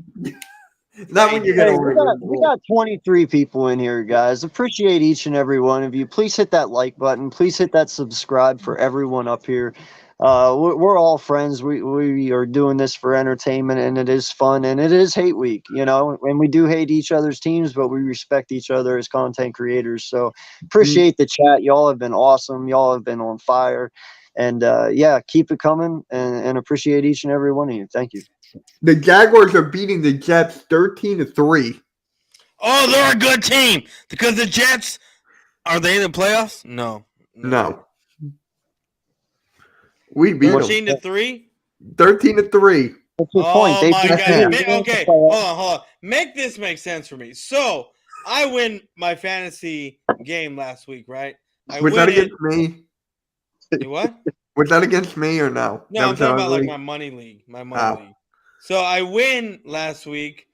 Not when you get Hey, older. we got 23 people in here, guys. Appreciate each and every one of you. Please hit that like button. Please hit that subscribe for everyone up here. We're all friends. We are doing this for entertainment, and it is fun, and it is hate week, and we do hate each other's teams, but we respect each other as content creators. So appreciate the chat. Y'all have been awesome. Y'all have been on fire. And yeah, keep it coming, and appreciate each and every one of you. Thank you. The Jaguars are beating the Jets 13-3. Oh, they're a good team because the Jets are they in the playoffs? No. We beat them 14-3. 13-3. What's your Oh point? They my beat God! you. Okay, hold on. Make this make sense for me. So I win my fantasy game last week, right? Was that against me? You what? Was that against me or no? No, I'm talking about like my money league. League. So I win last week,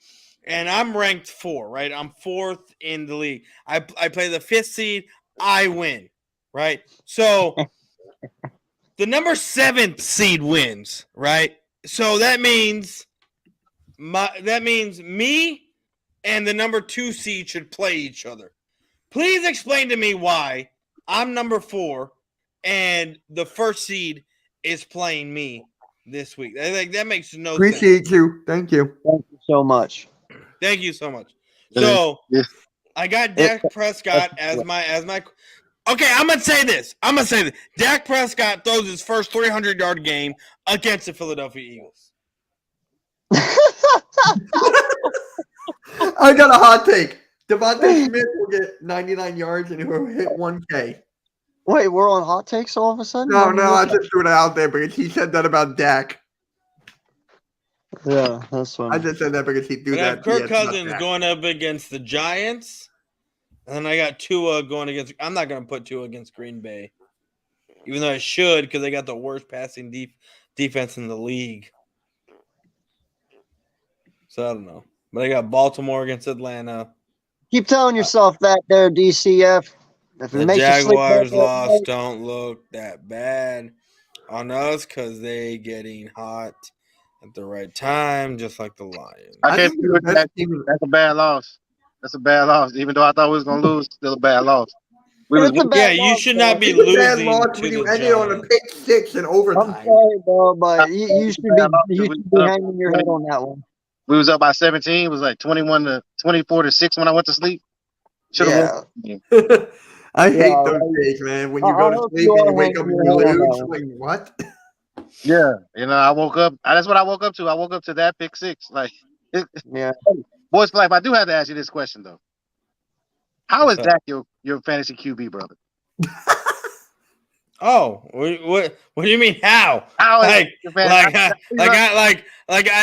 and I'm ranked 4, right? I'm 4th in the league. I play the 5th seed. I win, right? So the number 7th seed wins, right? So that means me and the number 2 seed should play each other. Please explain to me why I'm number 4 and the 1st seed is playing me this week. I think that makes no sense. Appreciate you. Thank you. Thank you so much. Thank you so much. So I got Dak Prescott as my. Okay, I'm gonna say this. Dak Prescott throws his first 300-yard game against the Philadelphia Eagles. I got a hot take. Devontae Smith will get 99 yards and he'll hit 1K. Wait, we're on hot takes all of a sudden? No, I just threw it out there because he said that about Dak. Yeah, that's funny. I just said that because he threw I that. have Kirk Cousins going up against the Giants, and then I got Tua going against. I'm not going to put Tua against Green Bay, even though I should because they got the worst passing defense in the league. So I don't know, but I got Baltimore against Atlanta. Keep telling yourself that there, DCF. If it The makes Jaguars you sleep loss don't look that bad on us because they getting hot at the right time, just like the Lions. I can't believe that. That's a bad loss. That's a bad loss. Even though I thought we was gonna lose, still a bad loss. You should not be losing bad loss to when you the ended on a Giants. pick 6 in overtime. I'm sorry, bro, but you should be hanging your head on that one. We was up by 17. It was like 24-6 when I went to sleep. Should have won. I hate those days, man. When you go to sleep and you wake up and you lose. Like, what? Yeah. I woke up. That's what I woke up to. I woke up to that pick 6. Like, yeah. Boys for life, I do have to ask you this question, though. How is Dak your fantasy QB, brother? Oh, what do you mean? How?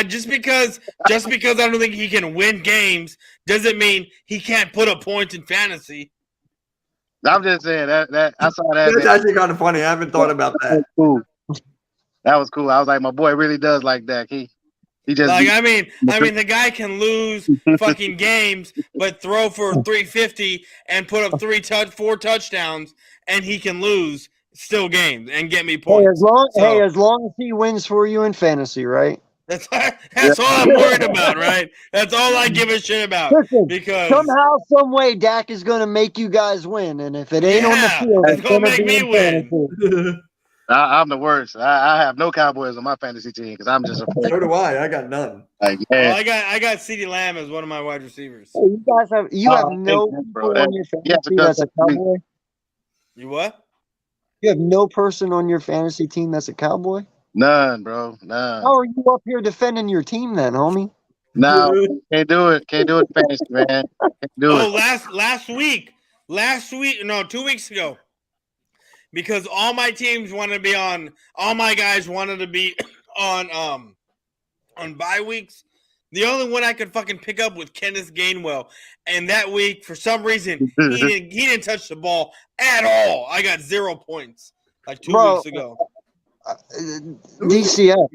Just because I don't think he can win games doesn't mean he can't put a point in fantasy. I'm just saying that I saw that. That's actually kind of funny. I haven't thought about that. Cool. That was cool. I was like, my boy really does like Dak. He just Like, beat- I mean, the guy can lose fucking games, but throw for 350 and put up 4 touchdowns, and he can lose still games and get me points. As long as he wins for you in fantasy, right? That's all I'm worried about, right? That's all I give a shit about. Listen, Because somehow, some way, Dak is going to make you guys win, and if it ain't on the field, it's gonna going to make be me in win. fantasy. I'm the worst. I have no Cowboys on my fantasy team because I'm just afraid. So do I. I got none. Like, Oh, yeah, I got CeeDee Lamb as one of my wide receivers. Hey, you guys have no thank you, people bro. on your Yeah, fantasy because that's a Cowboy. You what? You have no person on your fantasy team that's a Cowboy. none, bro. None. How are you up here defending your team then, homie? No, can't do it. Can't do it fantasy, man. Can't do Oh, it. last week, no, 2 weeks ago, because all my teams wanted to be on, all my guys wanted to be on bye weeks. The only one I could fucking pick up was Kenneth Gainwell, and that week for some reason he didn't touch the ball at all. I got 0 points like 2 weeks ago. DCF,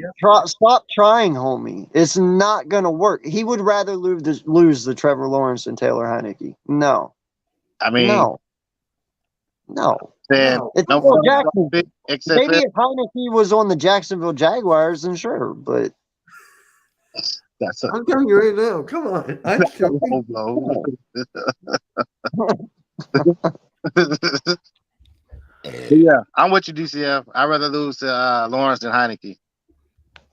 stop trying, homie. It's not gonna work. He would rather lose the Trevor Lawrence and Taylor Heineke. No, I mean, no. said It's no Phil fucking Jackson. fit, except Maybe that. if Heineke was on the Jacksonville Jaguars, then sure. But That's a I'm telling you right now. Come on. I'm joking. low blow. Yeah, I'm with you, DCF. I'd rather lose to Lawrence than Heineke.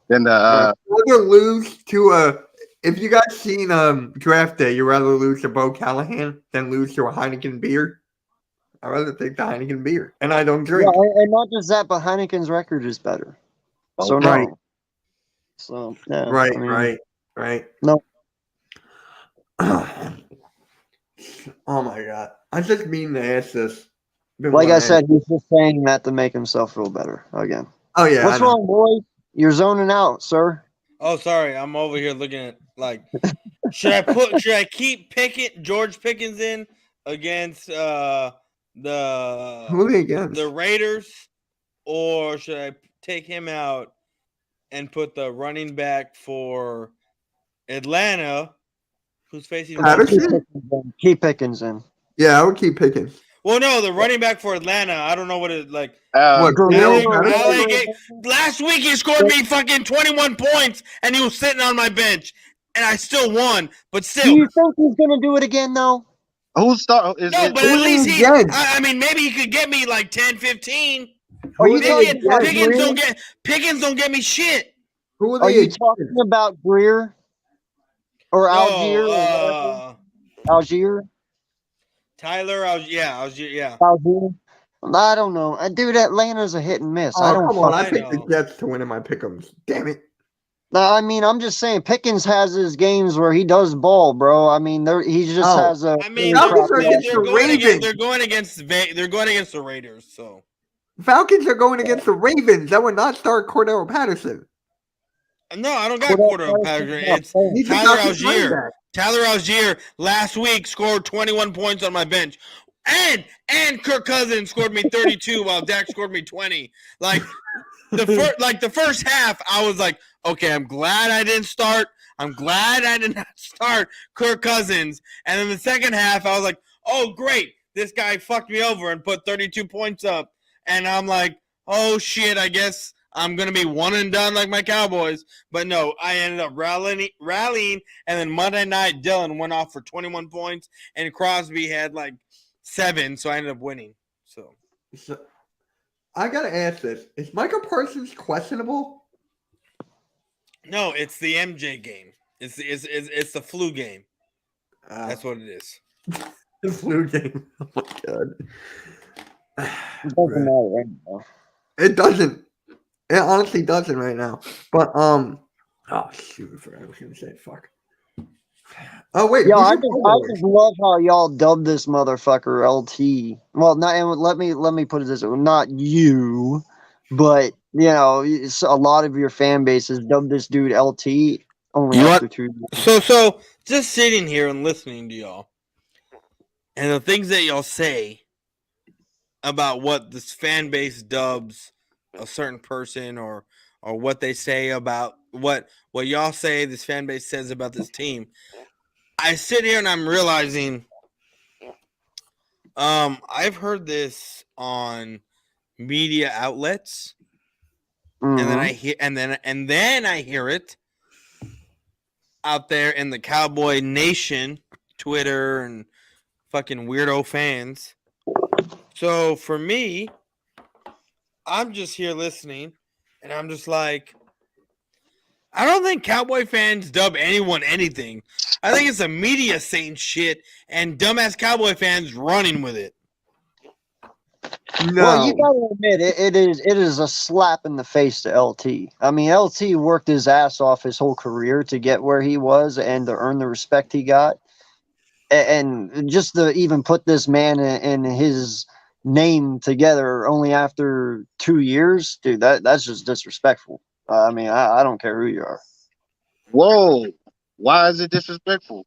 Than the I'd rather lose to if you guys seen draft day, you'd rather lose to Bo Callahan than lose to a Heineken beer. I'd rather take the Heineken beer. And I don't drink. yeah, and not just that, but Heineken's record is better. So Right. no. So yeah, Right, I mean, right. No. Oh my god. I just mean to ask this. Like I said, he's just saying that to make himself feel better again. Oh yeah. What's wrong, boy? You're zoning out, sir. Oh, sorry, I'm over here looking at like, should I keep George Pickens in against Who are they against? the Raiders, or should I take him out and put the running back for Atlanta, who's facing Patterson? Keep Pickens in. Yeah, I would keep picking. Well, no, the running back for Atlanta. I don't know what it like. What, Gurley? Last week he scored me fucking 21 points, and he was sitting on my bench, and I still won. But Do still, you think he's gonna do it again, though? who's start? Is no. it, But at least he. again? I mean, maybe he could get me like 10, 15. Are you Pickens, talking about Pickens don't get me shit. Who are Are they you against? talking about Greer or Algier? No, Algier? Tyler, Algier, yeah. Algier? I don't know, dude. Atlanta's a hit and miss. I Oh, don't. come on. I I picked the know. Jets to win in my pick'ems. Damn it. No, I mean, I'm just saying, Pickens has his games where he does ball, bro. I mean, he just Oh. has a. I mean, Falcons are against they're the going against Ravens. they're going against the Raiders. So Falcons are going against the Ravens. That would not start Cordero Patterson. no, I don't got Cordero Patterson. It's He's a Tyler backup running Algier. back. Tyler Algier last week scored 21 points on my bench. And Kirk Cousins scored me 32 while Dak scored me 20. Like the first half, I was like, okay, I'm glad I didn't start. I'm glad I did not start Kirk Cousins. And then the second half, I was like, oh great, this guy fucked me over and put 32 points up. And I'm like, oh shit, I guess I'm gonna be one and done like my Cowboys. But no, I ended up rallying, and then Monday night Dylan went off for 21 points, and Crosby had like 7, so I ended up winning. So I gotta ask this: is Michael Parsons questionable? no, it's the MJ game. It's the flu game. That's what it is. The flu game. Oh my god. It doesn't matter right now. It doesn't. It honestly doesn't right now. But oh shoot, I forgot what I was gonna say. Fuck. Oh wait, Yo, who's I your just love how y'all dubbed this motherfucker LT. Well, not and let me put it this way: not you, but you know, a lot of your fan base has dubbed this dude LT only You after want- 2 years. So just sitting here and listening to y'all, and the things that y'all say about what this fan base dubs a certain person or what they say about what y'all say this fan base says about this team, I sit here and I'm realizing I've heard this on media outlets, and then I hear and then I hear it out there in the Cowboy Nation, Twitter and fucking weirdo fans. So for me, I'm just here listening, and I'm just like, I don't think Cowboy fans dub anyone anything. I think it's the media saying shit and dumbass Cowboy fans running with it. No. Well, you gotta admit it is a slap in the face to LT. I mean, LT worked his ass off his whole career to get where he was and to earn the respect he got. And just to even put this man and his name together only after 2 years, dude, that's just disrespectful. I mean, I don't care who you are. Whoa. Why is it disrespectful?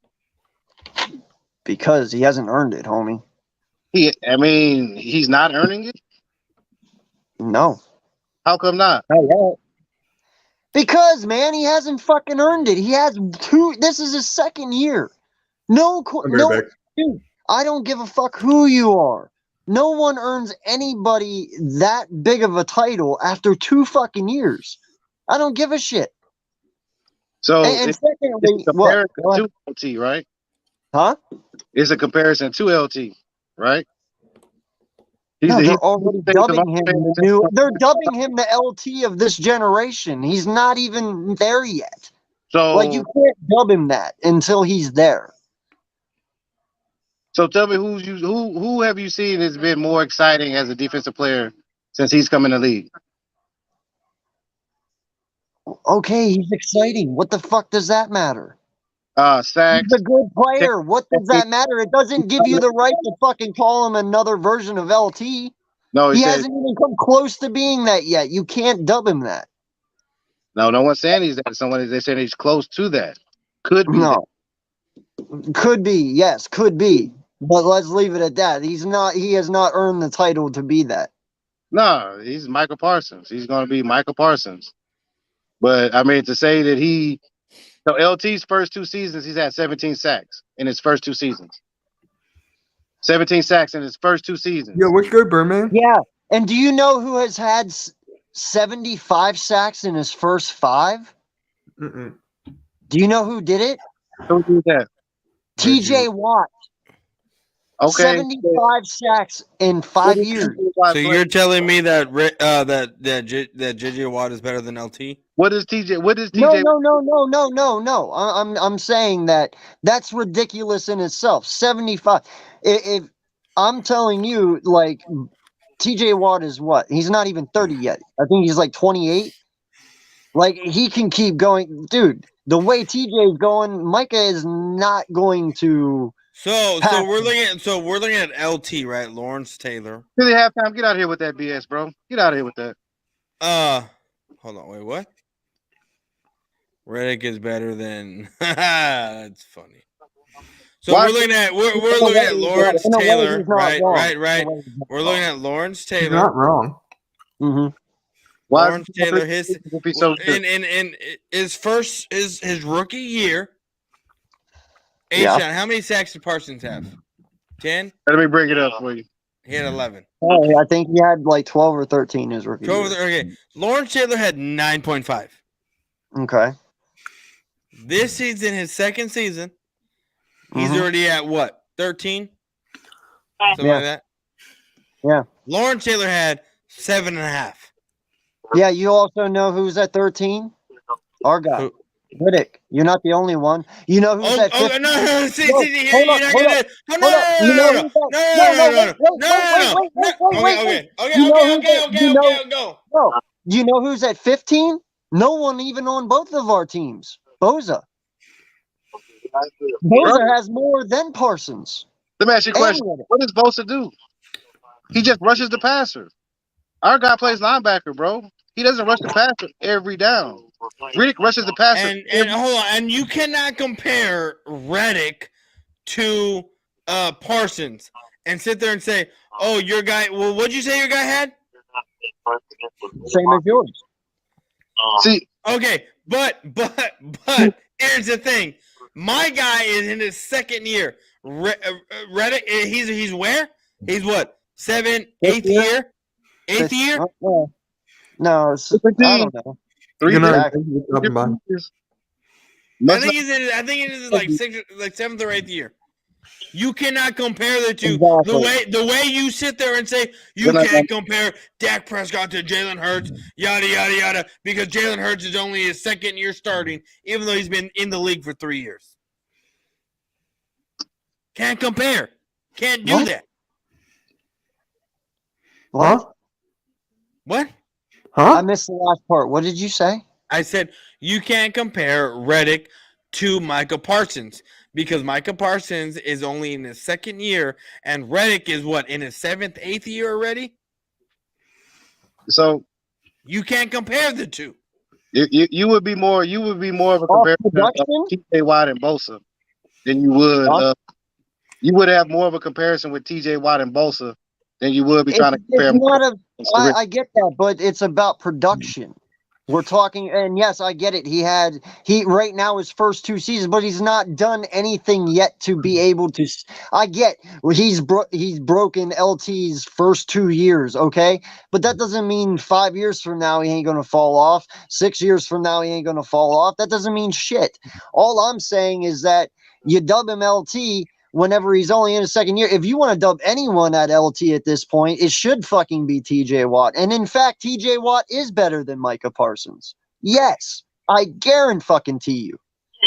Because he hasn't earned it, homie. He's not earning it? No. How come not? Because, man, he hasn't fucking earned it. He has this is his second year. Dude, I don't give a fuck who you are. No one earns anybody that big of a title after 2 fucking years. I don't give a shit. So And secondly, it's a comparison to LT, right? Huh? It's a comparison to LT, right? No, they're already dubbing him the new. They're dubbing him the LT of this generation. He's not even there yet. So, like, you can't dub him that until he's there. So tell me who have you seen has been more exciting as a defensive player since he's come in the league? Okay, he's exciting. What the fuck does that matter? Sacks. He's a good player. What does that matter? It doesn't give you the right to fucking call him another version of LT. No, he hasn't even come close to being that yet. You can't dub him that. No one's saying he's that. They're saying he's close to that. Could be. No. Could be. Yes, could be. But let's leave it at that. He has not earned the title to be that. No, he's Michael Parsons. He's going to be Michael Parsons. But, I mean, to say that so LT's first 2 seasons, he's had 17 sacks in his first 2 seasons. 17 sacks in his first 2 seasons. Yo, what's good, Birdman? Yeah. And do you know who has had 75 sacks in his first 5? Mm-mm. Do you know who did it? Who did that? TJ Watt. Okay. 75 sacks in 5 years. So you're telling me that JJ Watt is better than LT? What is TJ? No. I'm saying that's ridiculous in itself. 75. If I'm telling you, like, TJ Watt is what? He's not even 30 yet. I think he's like 28. Like, he can keep going, dude. The way TJ is going, Micah is not going to. So we're looking at LT, right? Lawrence Taylor. Really halftime. Get out of here with that BS, bro. Get out of here with that. Hold on. Wait, what? Reddick is better than. That's funny. So we're looking at Lawrence Taylor, right? We're looking at Lawrence Taylor. He's not wrong. Mm-hmm. Lawrence Taylor, in his rookie year. Yeah. H-Town, how many sacks did Parsons have? 10? Let me bring it up for you. He had 11. Oh, I think he had like 12 or 13 his rookie year. Okay. Lawrence Taylor had 9.5. Okay. This season, his second season, he's already at what? 13? Something like that? Yeah. Lawrence Taylor had 7.5. Yeah, you also know who's at 13? Our guy. Riddick. You're not the only one. You know who's at 15? No. You know who's at 15? No one even on both of our teams. Boza. Boza has more than Parsons. Let me ask you a question. What does Bosa do? He just rushes the passer. Our guy plays linebacker, bro. He doesn't rush the passer every down. Reddick rushes the passer. And hold on, and you cannot compare Reddick to Parsons and sit there and say, "Oh, your guy." Well, what'd you say your guy had? Same as yours. See, Okay, but here's the thing. My guy is in his second year. Reddick, he's where? He's what? 7th, 8th year? 8th year? No, I don't know. 3 Good night. Exactly. Thank you for stopping by. I think it is like 7th or 8th year. You cannot compare the two. Exactly. The way you sit there and say you can't compare Dak Prescott to Jalen Hurts, yada yada yada, because Jalen Hurts is only his second year starting, even though he's been in the league for 3 years. Can't compare. Can't do that. What? What? Huh? I missed the last part. What did you say? I said you can't compare Reddick to Micah Parsons because Micah Parsons is only in his second year and Reddick is what, in his 7th, 8th year already? So you can't compare the two. you would be more of a comparison of T.J. Watt and Bosa than you would. You would have more of a comparison with T.J. Watt and Bosa than you would be trying to compare. I get that, but it's about production. We're talking, and yes, I get it. He right now his first 2 seasons, but he's not done anything yet to be able to. I get he's broken LT's first 2 years, okay, but that doesn't mean 5 years from now he ain't gonna fall off. 6 years from now he ain't gonna fall off. That doesn't mean shit. All I'm saying is that you dub him LT whenever he's only in his second year. If you want to dub anyone at LT at this point, it should fucking be TJ Watt. And in fact, TJ Watt is better than Micah Parsons. Yes, I guarantee you.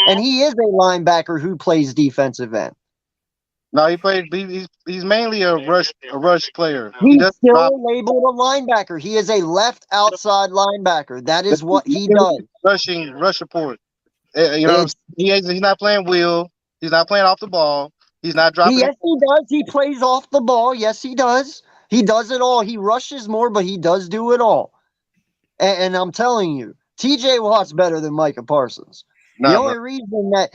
And he is a linebacker who plays defensive end. No, he plays. He's mainly a rush player. He's still labeled a linebacker. He is a left outside linebacker. That is what he does. Rush report. You know, he's not playing wheel. He's not playing off the ball. He's not dropping. Yes, he does. He plays off the ball. Yes, he does. He does it all. He rushes more, but he does do it all. And I'm telling you, TJ Watt's better than Micah Parsons. The only reason that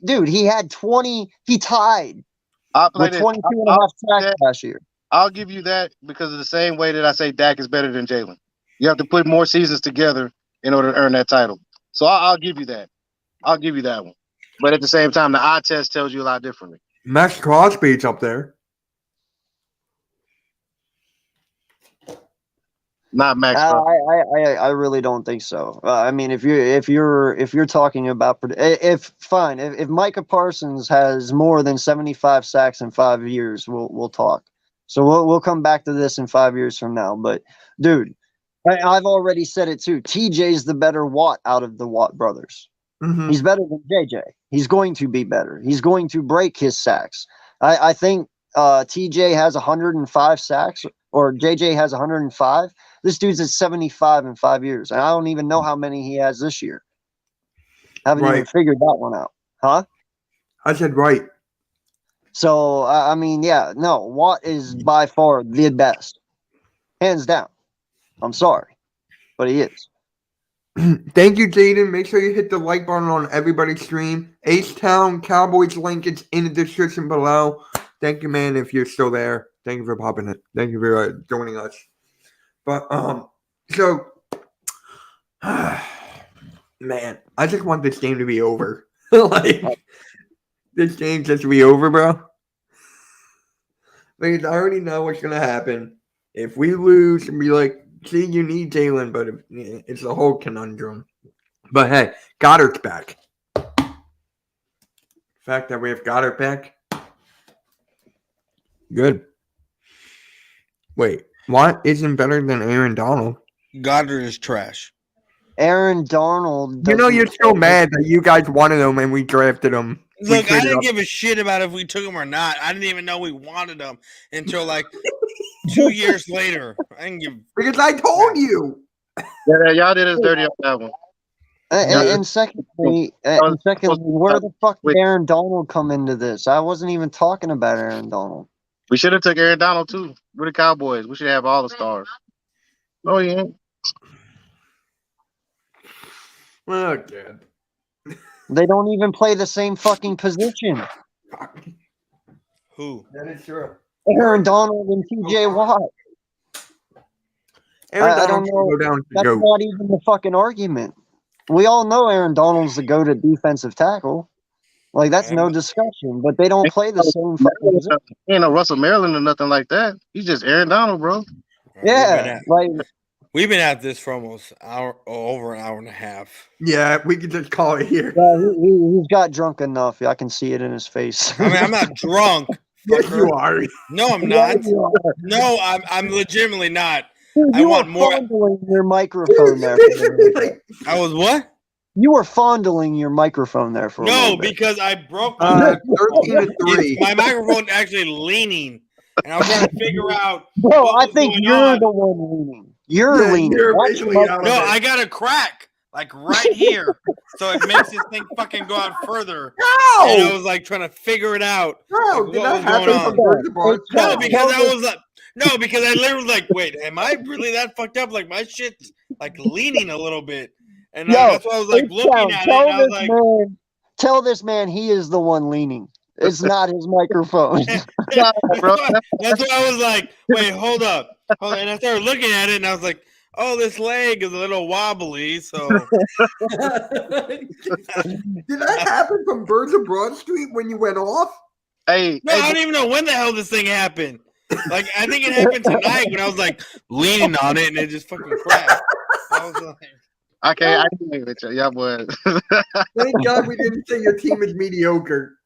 dude, he had 20. He tied with 22 and a half sacks last year. I'll give you that because of the same way that I say Dak is better than Jalen. You have to put more seasons together in order to earn that title. So I'll give you that. I'll give you that one. But at the same time, the eye test tells you a lot differently. Max Crosby's up there. Not Max. I really don't think so. I mean, if you're talking about if Micah Parsons has more than 75 sacks in 5 years, we'll talk. So we'll come back to this in 5 years from now. But dude, I've already said it too. TJ's the better Watt out of the Watt brothers. Mm-hmm. He's better than JJ. He's going to be better. He's going to break his sacks. I think TJ has 105 sacks, or JJ has 105. This dude's at 75 in 5 years, and I don't even know how many he has this year. Haven't even figured that one out, huh? I said right. So I mean, yeah, no, Watt is by far the best, hands down. I'm sorry, but he is. Thank you, Jaden. Make sure you hit the like button on everybody's stream. H-Town Cowboys link is in the description below. Thank you, man, if you're still there. Thank you for popping it. Thank you for joining us. But, so, man, I just want this game to be over. This game just to be over, bro. Because I already know what's going to happen. If we lose and be like, see, you need Jalen, but it's a whole conundrum. But hey, Goddard's back. The fact that we have Goddard back, good. Wait, Watt isn't better than Aaron Donald. Goddard is trash. Aaron Donald. You know you're so mad that you guys wanted him and we drafted him. Look, I didn't give a shit about if we took him or not. I didn't even know we wanted him until like 2 years later. I didn't give. Because I told you. Yeah, y'all did us dirty on that one. And secondly, where the fuck did Aaron Donald come into this? I wasn't even talking about Aaron Donald. We should have took Aaron Donald too. We're the Cowboys. We should have all the stars. Oh yeah. Oh god. They don't even play the same fucking position. Who? That is true. Aaron Donald and TJ Watt. Aaron I Donald don't should know. go down to That's GOAT. not even the fucking argument. We all know Aaron Donald's the go-to defensive tackle. Like, that's no discussion. But they don't play the same fucking position. He ain't no Russell Maryland or nothing like that. He's just Aaron Donald, bro. Yeah, like we've been at this for almost over an hour and a half. Yeah, we could just call it here. yeah, he's got drunk enough. I can see it in his face. I mean, I'm not drunk. Yes, fucker. you are. No, I'm Yeah, not. you are. No, I'm legitimately not. Dude, I you want were more. fondling your microphone there. For a minute. I was what? You were fondling your microphone there for a No, little bit. because I broke my 13-3. my microphone actually leaning, and I was trying to figure out. Bro, what I was think going you're on. the one leaning. You're Yeah, leaning. you're Watch basically your out of No, it. I got a crack like right here, so it makes this thing fucking go out further. No! And I was like trying to figure it out. No, like, did what that was happen going from on? Birds of Broad? No, Tell because I this- was like, no, because I literally was like, wait, am I really that fucked up? Like my shit's like leaning a little bit, and Yo, that's why I was like looking H-Town, at it, and I was like, tell this man he is the one leaning. It's not his microphone. Nah, bro. that's why I was like, wait, hold up, and I started looking at it, and I was like, oh, this leg is a little wobbly, so Did that happen from Birds of Broad Street when you went off? Hey, no, I don't even know when the hell this thing happened. Like, I think it happened tonight when I was like leaning on it, and it just fucking crashed. I was like. I can't with you. Y'all boys. Thank God we didn't say your team is mediocre.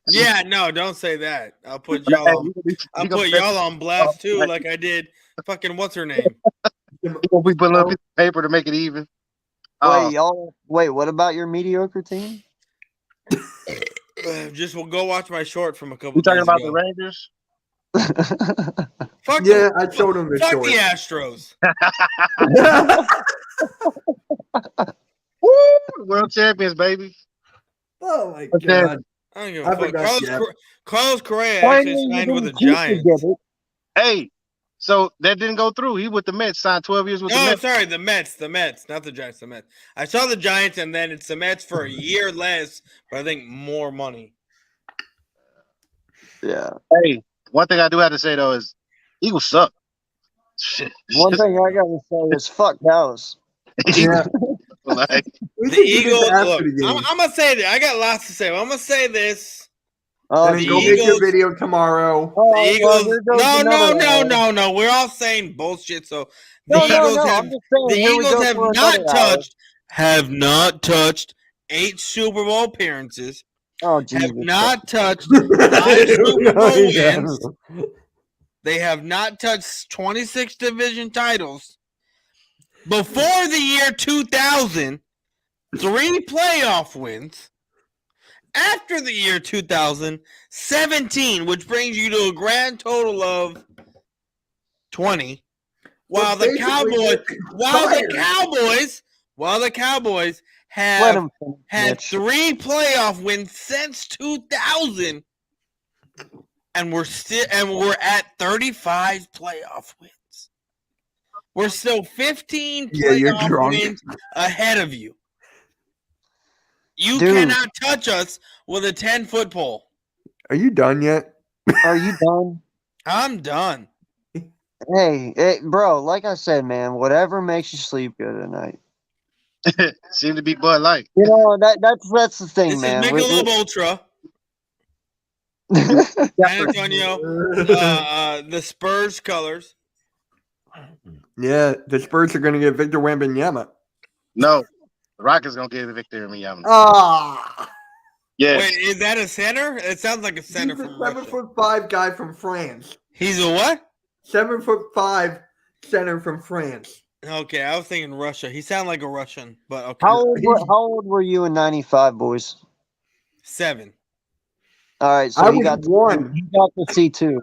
Yeah, no, don't say that. I'll put y'all on. I'll put y'all on blast too, like I did. Fucking what's her name? We put a little piece of paper to make it even. Wait, what about your mediocre team? Just we'll go watch my short from a couple. You talking days about ago. the Rangers? Fuck Yeah, I showed him the fuck short. the Astros. Woo! World champions, baby. Oh my Okay. God. I don't give I a fuck. forgot, yeah. Carlos Correa Finally, actually you signed with the didn't keep Giants. it. Hey, so that didn't go through. He with the Mets, signed 12 years with the No, Mets. sorry, the Mets, not the Giants, the Mets. I saw the Giants, and then it's the Mets for a year less, but I think more money. Yeah. Hey, one thing I do have to say though is Eagles suck. Shit. One thing I gotta say is fuck Dallas. Yeah. Like, We The should do this Eagles. after Look, the game. I'm gonna say that. I got lots to say. But I'm gonna say this. Oh, And then the go make your Eagles- video tomorrow. oh, The well, Eagles. here goes another hour. No. We're all saying bullshit. So the No, Eagles I'm have. just saying, The here we Eagles go have for not another hour. touched 8 Super Bowl appearances. Oh, Jesus. Have not touched I 9 don't Super know Bowl either. wins. They have not touched 26 division titles. Before the year 2000, 3 playoff wins. After the year 2000, 17, which brings you to a grand total of 20. While But the Cowboys, fired. Cowboys Let have him finish, had Mitch. 3 playoff wins since 2000, and we're at 35 playoff wins. We're still 15 Yeah, you're playoff drunk. wins ahead of you. You Dude. cannot touch us with a 10-foot pole. Are you done yet? Are you done? I'm done. Hey, bro, like I said, man, whatever makes you sleep good at night. seem to be Bud Light. You know, that's the thing, This man. is Michelob Ultra, San Antonio, the Spurs colors. Yeah, the Spurs are going to get Victor Wembanyama. No, the Rockets gonna get the victory in Miami. Ah, Yes. Wait, is that a center? It sounds like a he's center a from Russia. 7'5" guy from France. He's a what? 7'5" center from France. Okay, I was thinking Russia. He sounded like a Russian, but okay. How old were you in '95, boys? 7. All right, so I you was got one. you got to see 2.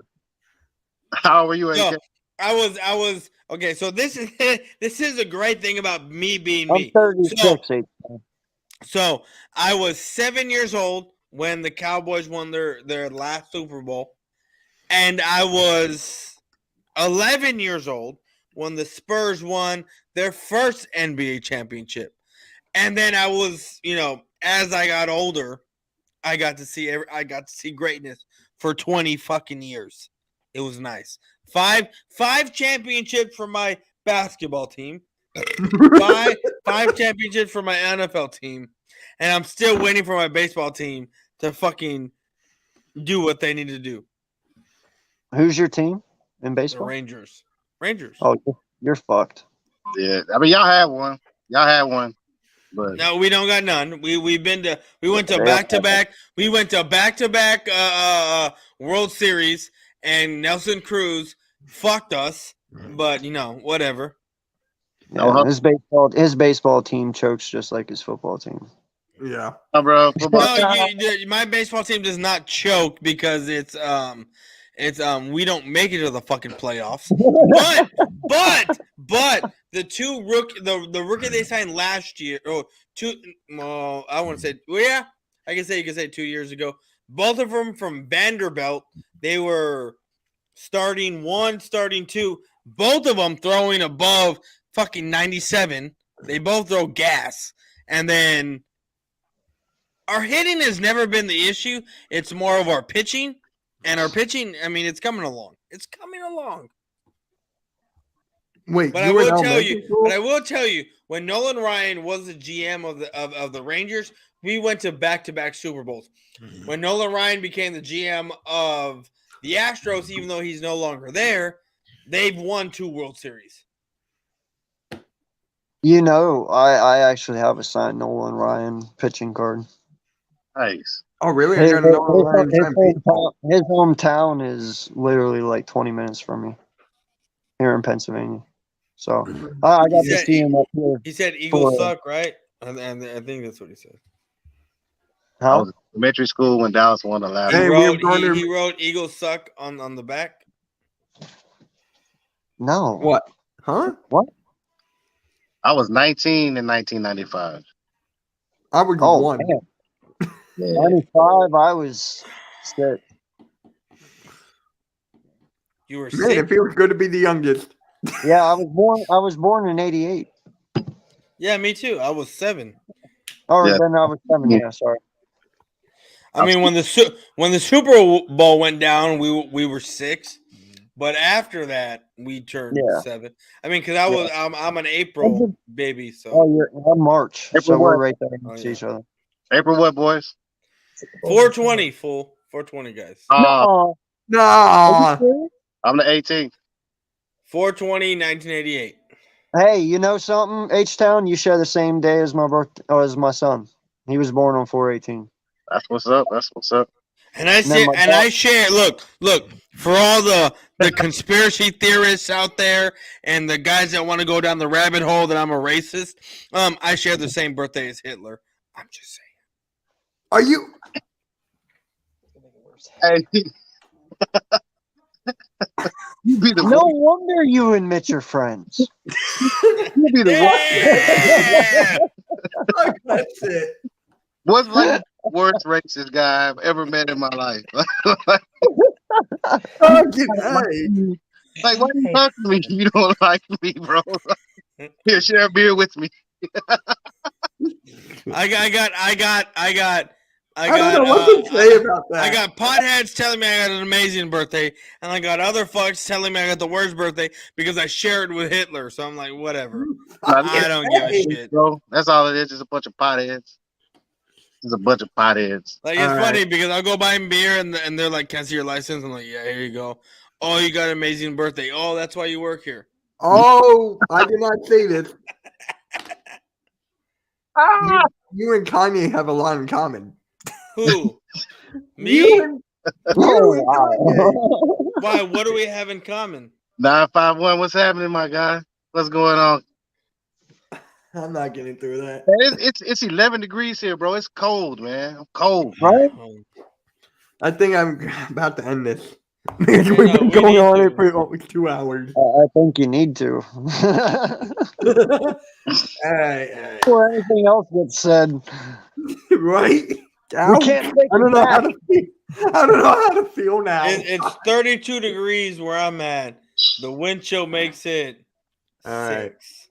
How are you, AK? No, I was okay. So this is this is a great thing about me being I'm me. 36. So I was 7 years old when the Cowboys won their last Super Bowl, and I was 11 years old when the Spurs won their first NBA championship. And then I was, as I got older, I got to see greatness for 20 fucking years. It was nice. Five championships for my basketball team. Five championships for my NFL team, and I'm still waiting for my baseball team to fucking do what they need to do. Who's your team in The baseball? Rangers. Oh, you're fucked. Yeah, I mean y'all had one. But No, we don't got none. We went to Yeah. back to back. We went to back to back World Series, and Nelson Cruz fucked us. But whatever. Yeah, his baseball team chokes just like his football team. Yeah. bro, football. No, my baseball team does not choke because it's we don't make it to the fucking playoffs. But the rookie they signed last year, I want to say, you can say 2 years ago. Both of them from Vanderbilt. They were starting 1, starting 2. Both of them throwing above fucking 97. They both throw gas, and then our hitting has never been the issue. It's more of our pitching. And our pitching, I mean, it's coming along. Wait, But I will tell you, when Nolan Ryan was the GM of the Rangers, we went to back-to-back Super Bowls. Mm-hmm. When Nolan Ryan became the GM of the Astros, even though he's no longer there, they've won 2 World Series. I actually have a signed Nolan Ryan pitching card. Nice. Oh, really? His His hometown is literally like 20 minutes from me here in Pennsylvania. So I got to see him up here. He said Eagles suck, right? And I think that's what he said. I was in elementary school when Dallas won the last. He wrote Eagles suck on the back. No. What? Huh? What? I was 19 in 1995. I was 1. Man. 95, I was 6. You were 6? Man, it feels good to be the youngest. Yeah, I was born in 88. Yeah, me too. I was 7. Or then I was 7. Yeah, sorry. I mean, when the Super Bowl went down, we were 6, but after that we turned 7. I mean, because I'm an April baby, so I'm March, so we're right there next to each other. April what, boys? 420, fool. 420, guys. No. I'm the 18th. 420, 1988. Hey, you know something? H-Town, you share the same day as my birthday, or as my son. He was born on 4/18. That's what's up. And I share. Look, for all the conspiracy theorists out there and the guys that want to go down the rabbit hole that I'm a racist. I share the same birthday as Hitler. I'm just saying. Are you? Hey. You be the no wonder you and Mitch are friends. You be the one. That's it. What's like the worst racist guy I've ever met in my life? Like, why do you talk to me? You don't like me, bro. Here, share a beer with me. I don't know what to say about that. I got potheads telling me I got an amazing birthday, and I got other fucks telling me I got the worst birthday because I shared with Hitler. So I'm like, whatever. I don't give a shit. Bro, that's all it is. Just a bunch of potheads. It's a bunch of potheads. Like, it's funny because I'll go buy them beer and they're like, "Can I see your license?" I'm like, "Yeah, here you go." Oh, you got an amazing birthday. Oh, that's why you work here. Oh, I did not say this. You and Kanye have a lot in common. Who? Me? You and Kanye. Why? What do we have in common? 951. What's happening, my guy? What's going on? I'm not getting through that. It's 11 degrees here, bro. It's cold, man. I'm cold. Right? I think I'm about to end this. We've been going on it for almost 2 hours. I think you need to. All right. Before anything else gets said. Right? We can't take I don't know how to feel. I don't know how to feel now. It's 32 degrees where I'm at. The wind chill makes it 6.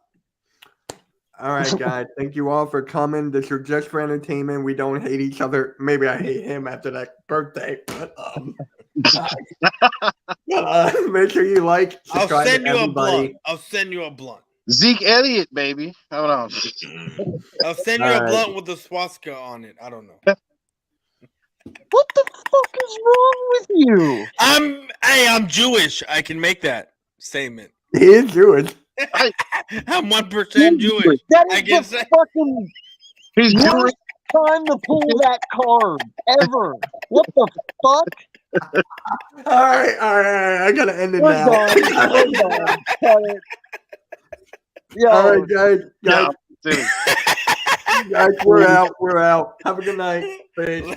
All right, guys. Thank you all for coming. This is just for entertainment. We don't hate each other. Maybe I hate him after that birthday. But Make sure you like, I'll subscribe send to you a everybody. blunt. I'll send you a blunt. Zeke Elliott, baby. Hold on. I'll send you a blunt with the swastika on it. I don't know. What the fuck is wrong with you? I'm Jewish. I can make that statement. He is Jewish. I'm 1% Jewish. That I is can the say fucking He's Jewish. worst time to pull that card ever. What the fuck? All right. I gotta end it We're now. done. We're done. Cut it. Yo, All right, guys, Yeah, silly. we're out. Have a good night. Peace.